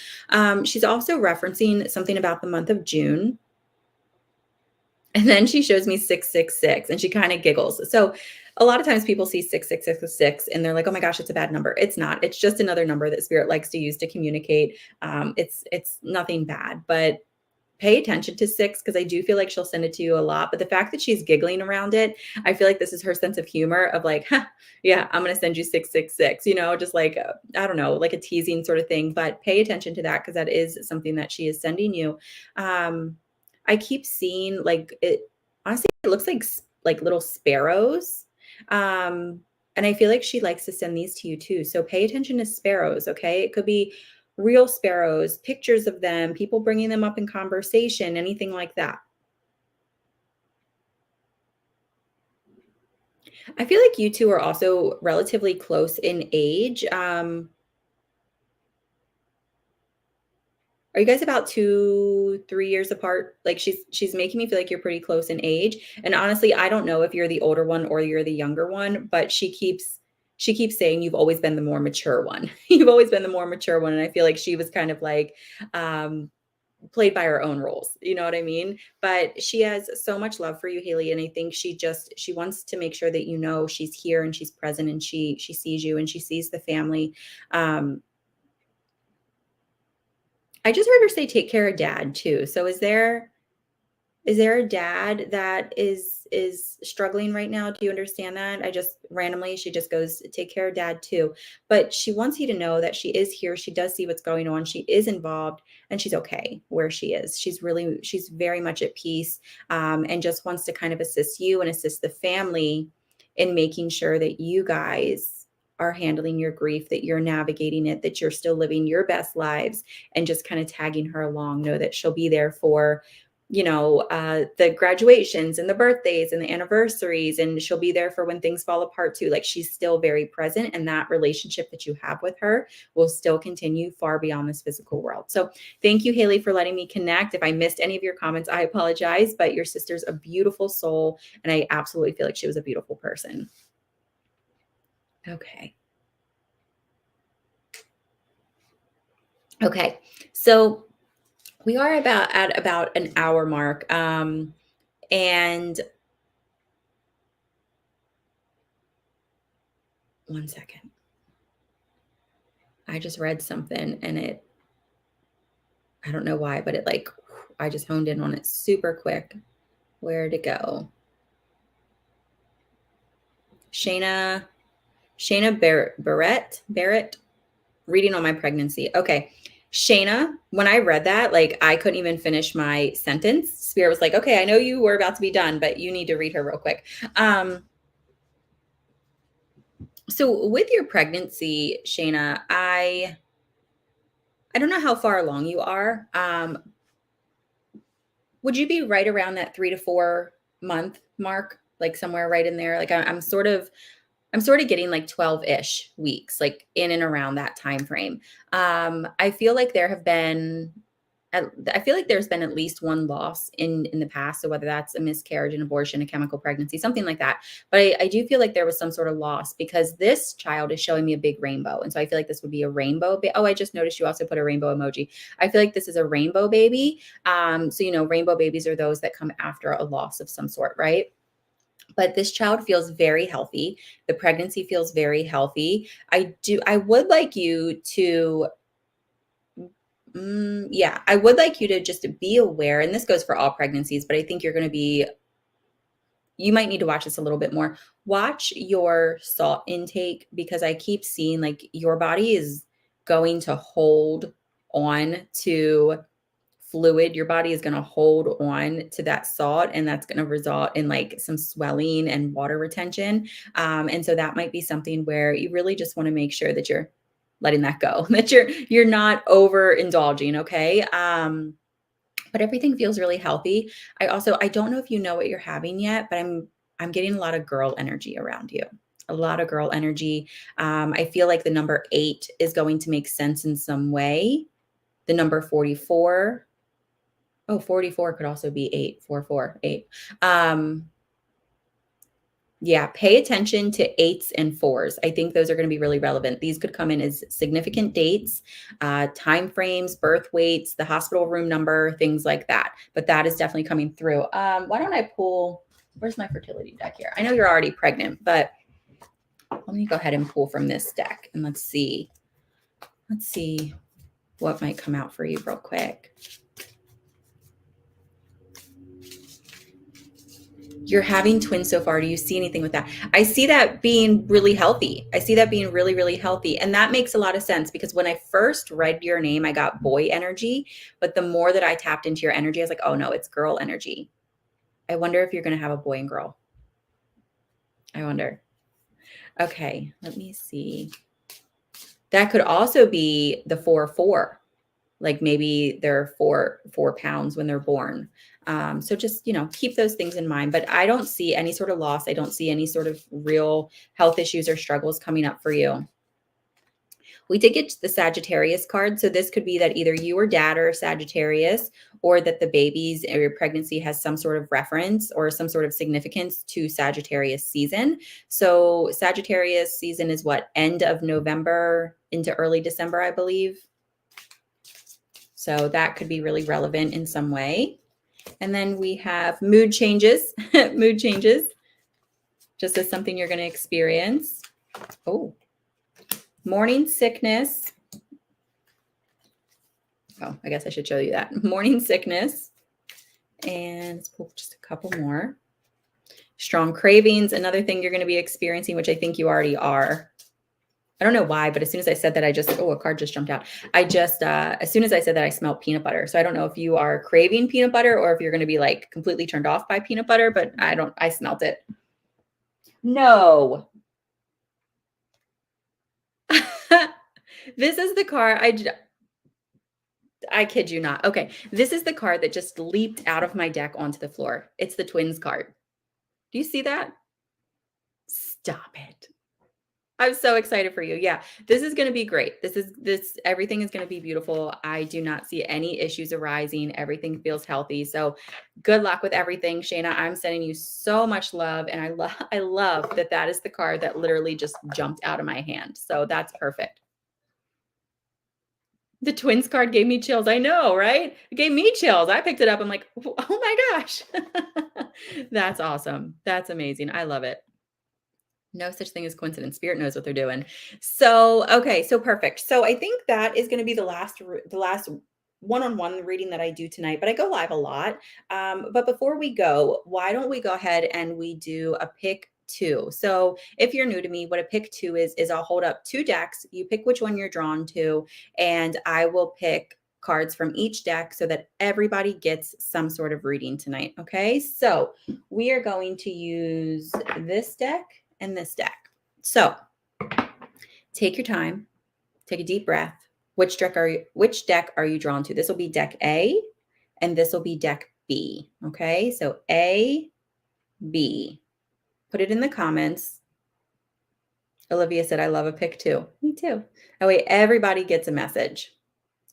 she's also referencing something about the month of June. And then she shows me 666 and she kind of giggles. So a lot of times people see 666 and they're like, "Oh my gosh, it's a bad number." It's not. It's just another number that spirit likes to use to communicate. It's nothing bad, but pay attention to 6 because I do feel like she'll send it to you a lot. But the fact that she's giggling around it, I feel like this is her sense of humor of like, huh, yeah, I'm going to send you 666, just like, I don't know, like a teasing sort of thing. But pay attention to that because that is something that she is sending you. Um, I keep seeing like it, honestly, it looks like like little sparrows. Um, and I feel like she likes to send these to you too. So pay attention to sparrows, okay? It could be real sparrows, pictures of them, people bringing them up in conversation, anything like that. I feel like you two are also relatively close in age. Are you guys about 2, 3 years apart? Like she's making me feel like you're pretty close in age. And honestly, I don't know if you're the older one or you're the younger one, but she keeps saying you've always been the more mature one. You've always been the more mature one. And I feel like she was kind of like played by her own rules. You know what I mean? But she has so much love for you, Haley, and I think she wants to make sure that she's here and she's present and she sees you and she sees the family. Um, I just heard her say take care of dad too. So is there a dad that is struggling right now? Do you understand that? I just randomly she just goes take care of dad too. But she wants you to know that she is here. She does see what's going on. She is involved and she's okay where she is. She's very much at peace and just wants to kind of assist you and assist the family in making sure that you guys are handling your grief, that you're navigating it, that you're still living your best lives and just kind of tagging her along. Know that she'll be there for the graduations and the birthdays and the anniversaries, and she'll be there for when things fall apart too. Like she's still very present, and that relationship that you have with her will still continue far beyond this physical world. So thank you, Haley, for letting me connect. If I missed any of your comments, I apologize, but your sister's a beautiful soul, and I absolutely feel like she was a beautiful person. Okay. Okay. So we are about an hour mark. And one second. I just read something and I don't know why, but I just honed in on it super quick. Where'd it go? Shayna, Barrett, reading on my pregnancy. Okay. Shayna, when I read that, like I couldn't even finish my sentence. Spirit was like, okay, I know you were about to be done, but you need to read her real quick. So with your pregnancy, Shayna, I don't know how far along you are. Would you be right around that 3 to 4 month mark, like somewhere right in there? Like I'm sort of getting like 12-ish weeks, like in and around that time frame. I feel like I feel like there's been at least one loss in the past. So whether that's a miscarriage, an abortion, a chemical pregnancy, something like that. But I do feel like there was some sort of loss because this child is showing me a big rainbow. And so I feel like this would be a rainbow. Oh, I just noticed you also put a rainbow emoji. I feel like this is a rainbow baby. So, rainbow babies are those that come after a loss of some sort, right? But this child feels very healthy. The pregnancy feels very healthy. I would like you to yeah, I would like you to just be aware, and this goes for all pregnancies, but I think you might need to watch this a little bit more. Watch your salt intake because I keep seeing like your body is going to hold on to fluid. Your body is going to hold on to that salt, and that's going to result in like some swelling and water retention. And so that might be something where you really just want to make sure that you're letting that go, that you're not overindulging. Okay. But everything feels really healthy. I don't know if you know what you're having yet, but I'm getting a lot of girl energy around you. A lot of girl energy. I feel like the number 8 is going to make sense in some way. The number 44. Oh, 44 could also be 8, 4, 4, 8. Yeah, pay attention to 8s and 4s. I think those are going to be really relevant. These could come in as significant dates, time frames, birth weights, the hospital room number, things like that. But that is definitely coming through. Why don't I pull, where's my fertility deck here? I know you're already pregnant, but let me go ahead and pull from this deck and let's see. Let's see what might come out for you real quick. You're having twins so far. Do you see anything with that? I see that being really healthy. I see that being really, really healthy. And that makes a lot of sense because when I first read your name, I got boy energy. But the more that I tapped into your energy, I was like, oh no, it's girl energy. I wonder if you're going to have a boy and girl. I wonder. Okay, let me see. That could also be the 4-4. Like maybe they're 4 pounds when they're born. So just, keep those things in mind. But I don't see any sort of loss. I don't see any sort of real health issues or struggles coming up for you. We did get the Sagittarius card. So this could be that either you or dad are Sagittarius, or that the babies or your pregnancy has some sort of reference or some sort of significance to Sagittarius season. So Sagittarius season is what? End of November into early December, I believe. So that could be really relevant in some way. And then we have mood changes, mood changes, just as something you're going to experience. Oh, morning sickness. Oh, I guess I should show you that. Morning sickness. And let's pull just a couple more. Strong cravings, another thing you're going to be experiencing, which I think you already are. I don't know why, but as soon as I said that, a card just jumped out. As soon as I said that, I smelled peanut butter. So I don't know if you are craving peanut butter or if you're going to be like completely turned off by peanut butter, but I smelled it. No. This is the card. I kid you not. Okay. This is the card that just leaped out of my deck onto the floor. It's the twins card. Do you see that? Stop it. I'm so excited for you. Yeah, this is going to be great. Everything is going to be beautiful. I do not see any issues arising. Everything feels healthy. So good luck with everything, Shayna. I'm sending you so much love. And I love that is the card that literally just jumped out of my hand. So that's perfect. The twins card gave me chills. I know, right? It gave me chills. I picked it up. I'm like, oh my gosh. That's awesome. That's amazing. I love it. No such thing as coincidence. Spirit knows what they're doing. So, okay. So perfect. So I think that is going to be the last one-on-one reading that I do tonight, but I go live a lot. But before we go, why don't we go ahead and we do a pick 2. So if you're new to me, what a pick 2 is I'll hold up 2 decks. You pick which one you're drawn to, and I will pick cards from each deck so that everybody gets some sort of reading tonight. Okay. So we are going to use this deck and this deck. So take your time, take a deep breath. Which deck are you drawn to? This will be deck A and this will be deck B. Okay. So A, B. Put it in the comments. Olivia said, I love a pick 2. Me too. That way everybody gets a message.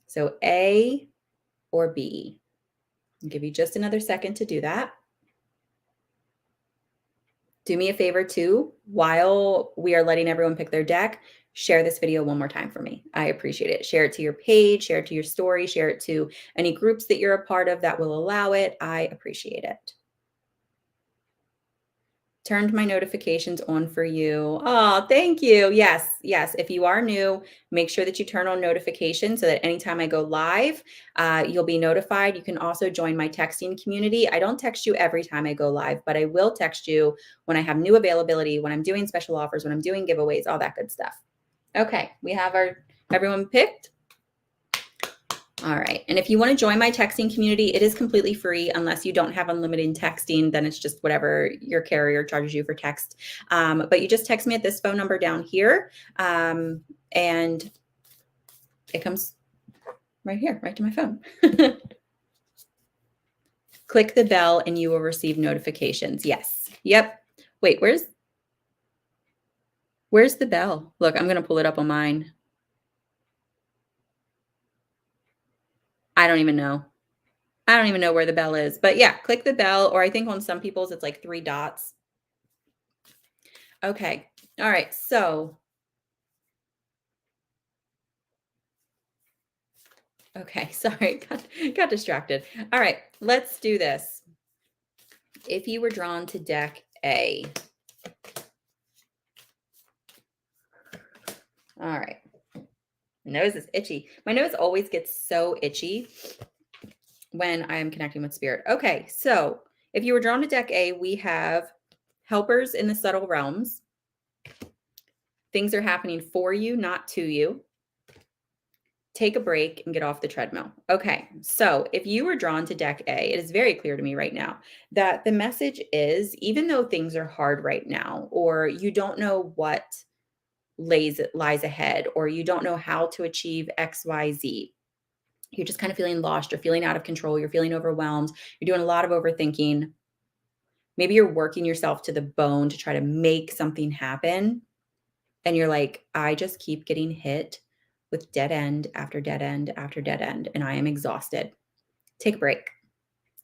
So A or B. I'll give you just another second to do that. Do me a favor too, while we are letting everyone pick their deck, share this video one more time for me. I appreciate it. Share it to your page, share it to your story, share it to any groups that you're a part of that will allow it. I appreciate it. Turned my notifications on for you. Oh, thank you. Yes. If you are new, make sure that you turn on notifications so that anytime I go live, you'll be notified. You can also join my texting community. I don't text you every time I go live, but I will text you when I have new availability, when I'm doing special offers, when I'm doing giveaways, all that good stuff. Okay, we have everyone picked. All right. And if you want to join my texting community, it is completely free unless you don't have unlimited texting. Then it's just whatever your carrier charges you for text. But you just text me at this phone number down here. And it comes right here, right to my phone. Click the bell and you will receive notifications. Yes. Yep. Wait, where's the bell? Look, I'm going to pull it up on mine. I don't even know. I don't even know where the bell is. But yeah, click the bell, or I think on some people's it's like 3 dots. Okay. All right. So, okay, sorry. Got distracted. All right, let's do this. If you were drawn to deck A. All right. Nose is itchy. My nose always gets so itchy when I am connecting with spirit. Okay, so if you were drawn to deck A, we have helpers in the subtle realms. Things are happening for you, not to you. Take a break and get off the treadmill. Okay, so if you were drawn to deck A, it is very clear to me right now that the message is, even though things are hard right now, or you don't know what lies ahead, or you don't know how to achieve XYZ, you're just kind of feeling lost, you're feeling out of control, you're feeling overwhelmed, you're doing a lot of overthinking. Maybe you're working yourself to the bone to try to make something happen. And you're like, I just keep getting hit with dead end after dead end after dead end, and I am exhausted. Take a break.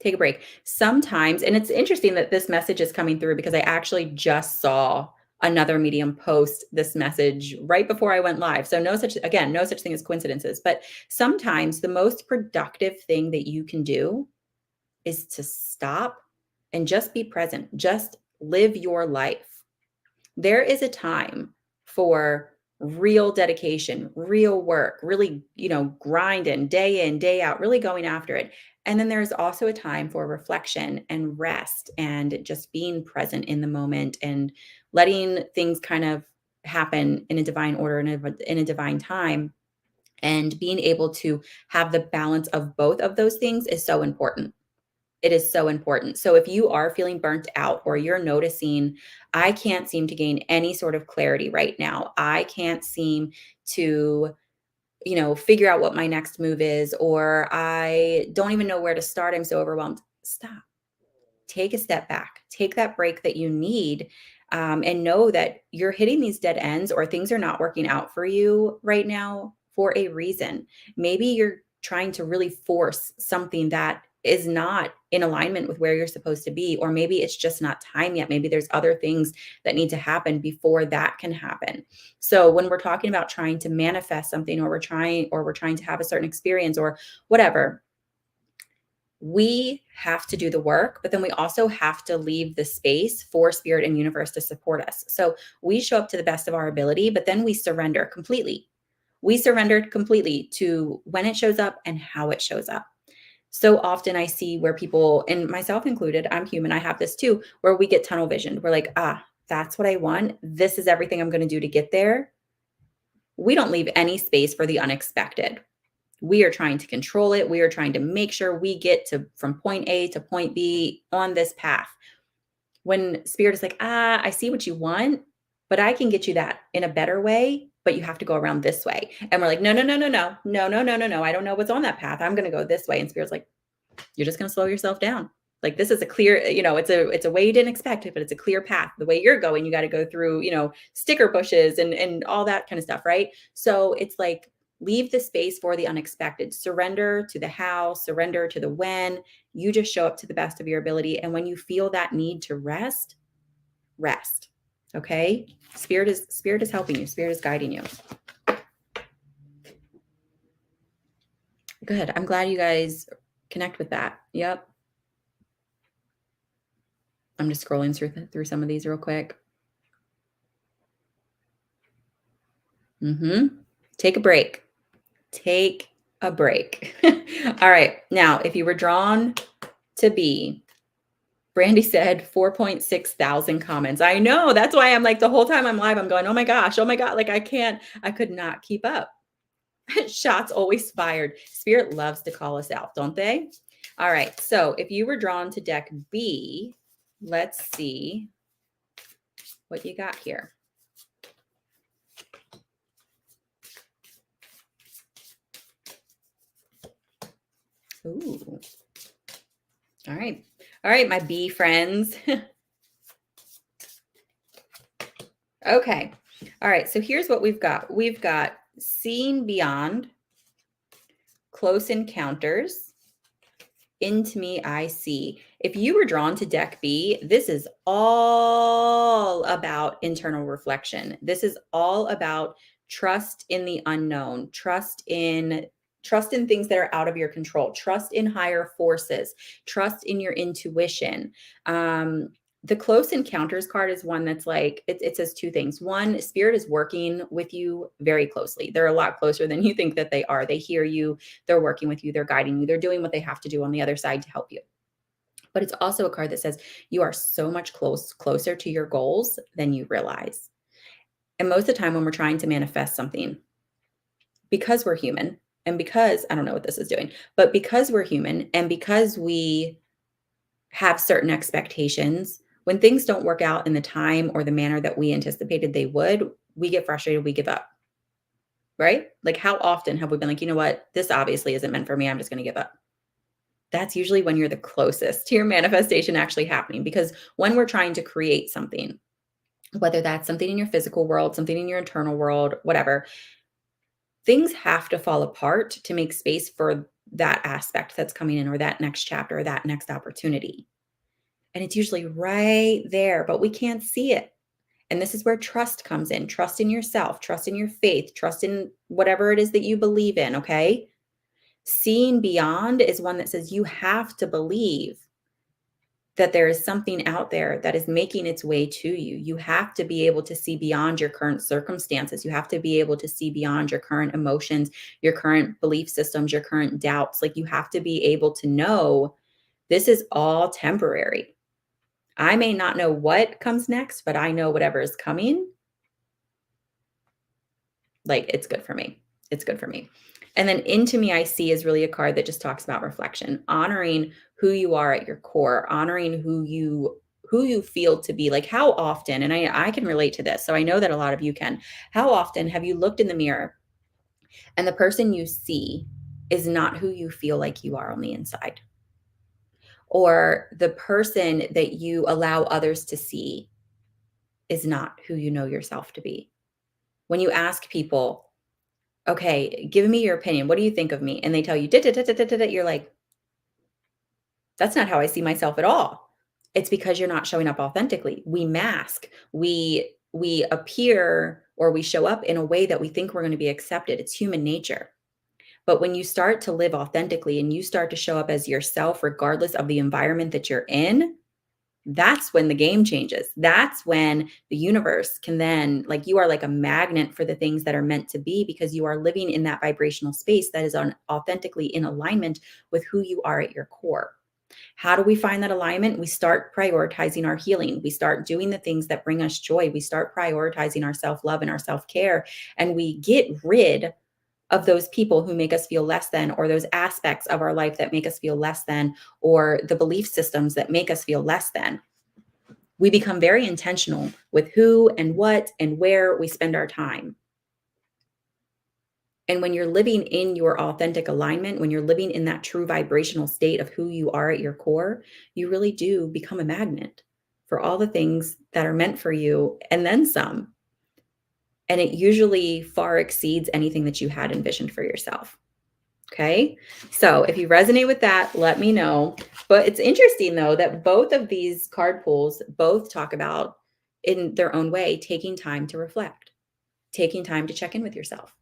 Take a break. Sometimes, and it's interesting that this message is coming through because I actually just saw another medium post this message right before I went live. So no such thing as coincidences, but sometimes the most productive thing that you can do is to stop and just be present. Just live your life. There is a time for real dedication, real work, really, grinding day in, day out, really going after it. And then there's also a time for reflection and rest and just being present in the moment and letting things kind of happen in a divine order, in a divine time. And being able to have the balance of both of those things is so important. It is so important. So if you are feeling burnt out, or you're noticing, I can't seem to gain any sort of clarity right now. I can't seem to, figure out what my next move is, or I don't even know where to start. I'm so overwhelmed. Stop. Take a step back. Take that break that you need, and know that you're hitting these dead ends, or things are not working out for you right now for a reason. Maybe you're trying to really force something that is not in alignment with where you're supposed to be, or maybe it's just not time yet. Maybe there's other things that need to happen before that can happen. So when we're talking about trying to manifest something, or we're trying to have a certain experience or whatever, we have to do the work, but then we also have to leave the space for spirit and universe to support us. So we show up to the best of our ability, but then we surrender completely. We surrendered completely to when it shows up and how it shows up. So often I see where people, and myself included, I'm human, I have this too, where we get tunnel visioned. We're like, that's what I want. This is everything I'm going to do to get there. We don't leave any space for the unexpected. We are trying to control it. We are trying to make sure we get to from point A to point B on this path. When spirit is like, I see what you want, but I can get you that in a better way, but you have to go around this way. And we're like, no, no, no, no, no, no, no, no, no, no. I don't know what's on that path. I'm going to go this way. And spirit's like, you're just going to slow yourself down. Like, this is a clear, it's a way you didn't expect it, but it's a clear path. The way you're going, you got to go through, sticker bushes and all that kind of stuff. Right. So it's like, leave the space for the unexpected, surrender to the how, surrender to the when. You just show up to the best of your ability. And when you feel that need to rest, rest. Okay. Spirit is helping you. Spirit is guiding you. Good. I'm glad you guys connect with that. Yep. I'm just scrolling through some of these real quick. Take a break. Take a break. All right. Now, if you were drawn to B, Brandy said 4.6 thousand comments. I know. That's why I'm like, the whole time I'm live, I'm going, oh my gosh, oh my God. Like, I could not keep up. Shots always fired. Spirit loves to call us out, don't they? All right. So if you were drawn to deck B, let's see what you got here. Ooh. All right. All right, my B friends. Okay. All right. So here's what we've got. We've got seeing beyond, close encounters, into me I see. If you were drawn to deck B, this is all about internal reflection. This is all about trust in the unknown, trust in things that are out of your control, trust in higher forces, trust in your intuition. The close encounters card is one that's like, it says two things. One, spirit is working with you very closely. They're a lot closer than you think that they are. They hear you, they're working with you, they're guiding you, they're doing what they have to do on the other side to help you. But it's also a card that says you are so much closer to your goals than you realize. And most of the time when we're trying to manifest something, because we're human, and because I don't know what this is doing, but because we're human and because we have certain expectations, when things don't work out in the time or the manner that we anticipated they would, we get frustrated, we give up, right? Like, how often have we been like, you know what, this obviously isn't meant for me, I'm just going to give up? That's usually when you're the closest to your manifestation actually happening, because when we're trying to create something, whether that's something in your physical world, something in your internal world, whatever, things have to fall apart to make space for that aspect that's coming in, or that next chapter, or that next opportunity. And it's usually right there, but we can't see it. And this is where trust comes in. Trust in yourself, trust in your faith, trust in whatever it is that you believe in, okay? Seeing beyond is one that says you have to believe that there is something out there that is making its way to you. You have to be able to see beyond your current circumstances. You have to be able to see beyond your current emotions, your current belief systems, your current doubts. Like, you have to be able to know this is all temporary. I may not know what comes next, but I know whatever is coming, like, it's good for me. It's good for me. And then into me I see is really a card that just talks about reflection, honoring who you are at your core, honoring who you feel to be. Like, how often, and I can relate to this, so I know that a lot of you can. How often have you looked in the mirror and the person you see is not who you feel like you are on the inside? Or the person that you allow others to see is not who you know yourself to be. When you ask people, okay, give me your opinion, what do you think of me? And they tell you, "Da, da, da, da, da, da, da," you're like, that's not how I see myself at all. It's because you're not showing up authentically. We mask, we appear, or we show up in a way that we think we're going to be accepted. It's human nature. But when you start to live authentically and you start to show up as yourself, regardless of the environment that you're in, that's when the game changes. That's when the universe can then, like, you are like a magnet for the things that are meant to be, because you are living in that vibrational space that is authentically in alignment with who you are at your core. How do we find that alignment? We start prioritizing our healing. We start doing the things that bring us joy. We start prioritizing our self-love and our self-care, and we get rid of those people who make us feel less than, or those aspects of our life that make us feel less than, or the belief systems that make us feel less than. We become very intentional with who and what and where we spend our time. And when you're living in your authentic alignment, when you're living in that true vibrational state of who you are at your core, you really do become a magnet for all the things that are meant for you, and then some. And it usually far exceeds anything that you had envisioned for yourself. Okay. So if you resonate with that, let me know. But it's interesting, though, that both of these card pools both talk about, in their own way, taking time to reflect, taking time to check in with yourself.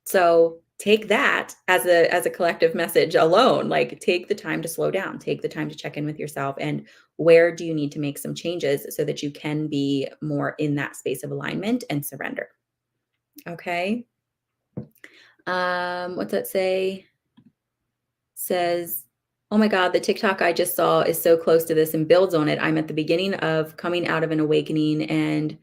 So take that as a collective message alone. Like, take the time to slow down, take the time to check in with yourself, and where do you need to make some changes so that you can be more in that space of alignment and surrender. Okay. What's that say? Says, "Oh my God, the TikTok I just saw is so close to this and builds on it. I'm at the beginning of coming out of an awakening and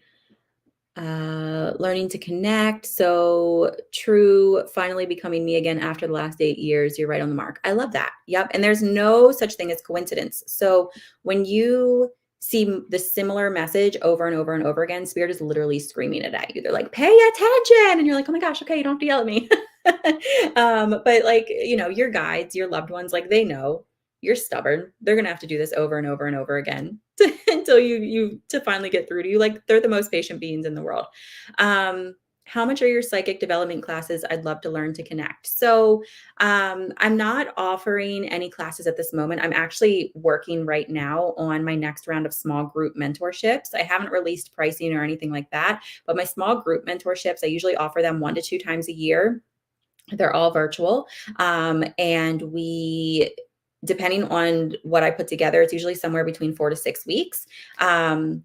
learning to connect. So true, finally becoming me again after the last 8 years. You're right on the mark." I love that. Yep. And there's no such thing as coincidence. So when you see the similar message over and over and over again, spirit is literally screaming it at you. They're like, pay attention. And you're like, oh my gosh, okay, you don't have to yell at me. But like, your guides, your loved ones, like, they know you're stubborn. They're gonna have to do this over and over and over again until you to finally get through to you. Like they're the most patient beings in the world. How much are your psychic development classes? I'd love to learn to connect. So I'm not offering any classes at this moment. I'm actually working right now on my next round of small group mentorships. I haven't released pricing or anything like that, but my small group mentorships, I usually offer them 1 to 2 times a year. They're all virtual. And depending on what I put together, it's usually somewhere between 4 to 6 weeks. Um,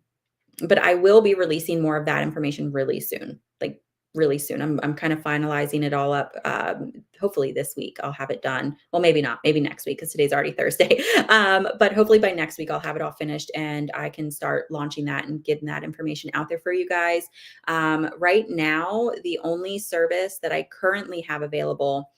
but I will be releasing more of that information really soon, like really soon. I'm kind of finalizing it all up. Hopefully this week I'll have it done. Well, maybe not, maybe next week because today's already Thursday. But hopefully by next week I'll have it all finished and I can start launching that and getting that information out there for you guys. Right now, the only service that I currently have available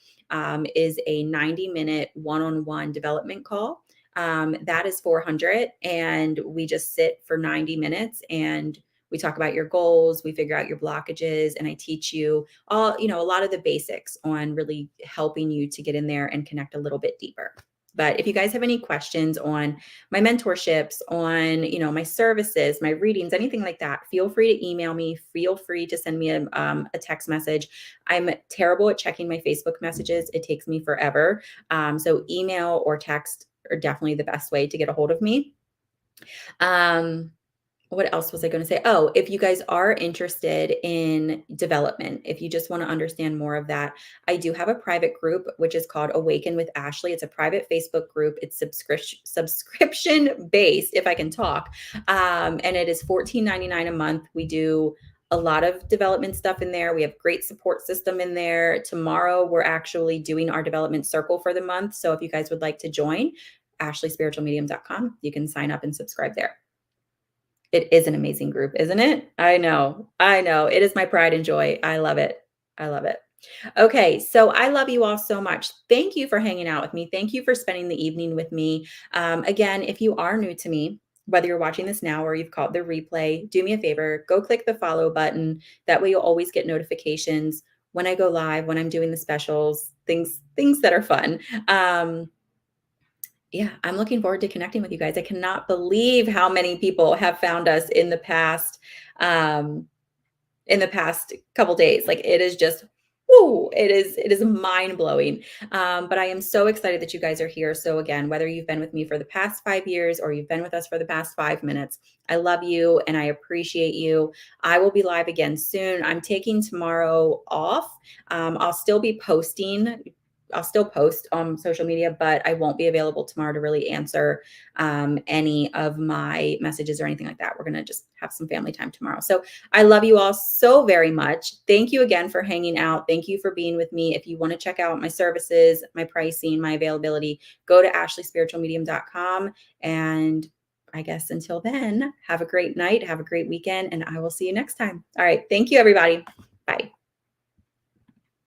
is a 90-minute one-on-one development call. That is 400 and we just sit for 90 minutes and we talk about your goals, we figure out your blockages, and I teach you all, a lot of the basics on really helping you to get in there and connect a little bit deeper. But if you guys have any questions on my mentorships, on, my services, my readings, anything like that, feel free to email me. Feel free to send me a text message. I'm terrible at checking my Facebook messages. It takes me forever. So email or text are definitely the best way to get a hold of me. What else was I going to say? Oh, if you guys are interested in development, if you just want to understand more of that, I do have a private group, which is called Awaken with Ashley. It's a private Facebook group. It's subscription based, if I can talk. And it is $14.99 a month. We do a lot of development stuff in there. We have great support system in there. Tomorrow, we're actually doing our development circle for the month. So if you guys would like to join, ashleyspiritualmedium.com, you can sign up and subscribe there. It is an amazing group, isn't it? I know. I know. It is my pride and joy. I love it. I love it. Okay, so I love you all so much. Thank you for hanging out with me. Thank you for spending the evening with me. Again, if you are new to me, whether you're watching this now or you've caught the replay, do me a favor, go click the follow button. That way you'll always get notifications when I go live, when I'm doing the specials, things that are fun. Yeah, I'm looking forward to connecting with you guys. I cannot believe how many people have found us um, in the past couple days. Like it is just, whoo, it is mind blowing. But I am so excited that you guys are here. So again, whether you've been with me for the past 5 years or you've been with us for the past 5 minutes, I love you and I appreciate you. I will be live again soon. I'm taking tomorrow off. I'll still be posting. I'll still post on social media, but I won't be available tomorrow to really answer any of my messages or anything like that. We're going to just have some family time tomorrow. So I love you all so very much. Thank you again for hanging out. Thank you for being with me. If you want to check out my services, my pricing, my availability, go to ashleyspiritualmedium.com. And I guess until then, have a great night, have a great weekend, and I will see you next time. All right. Thank you, everybody. Bye.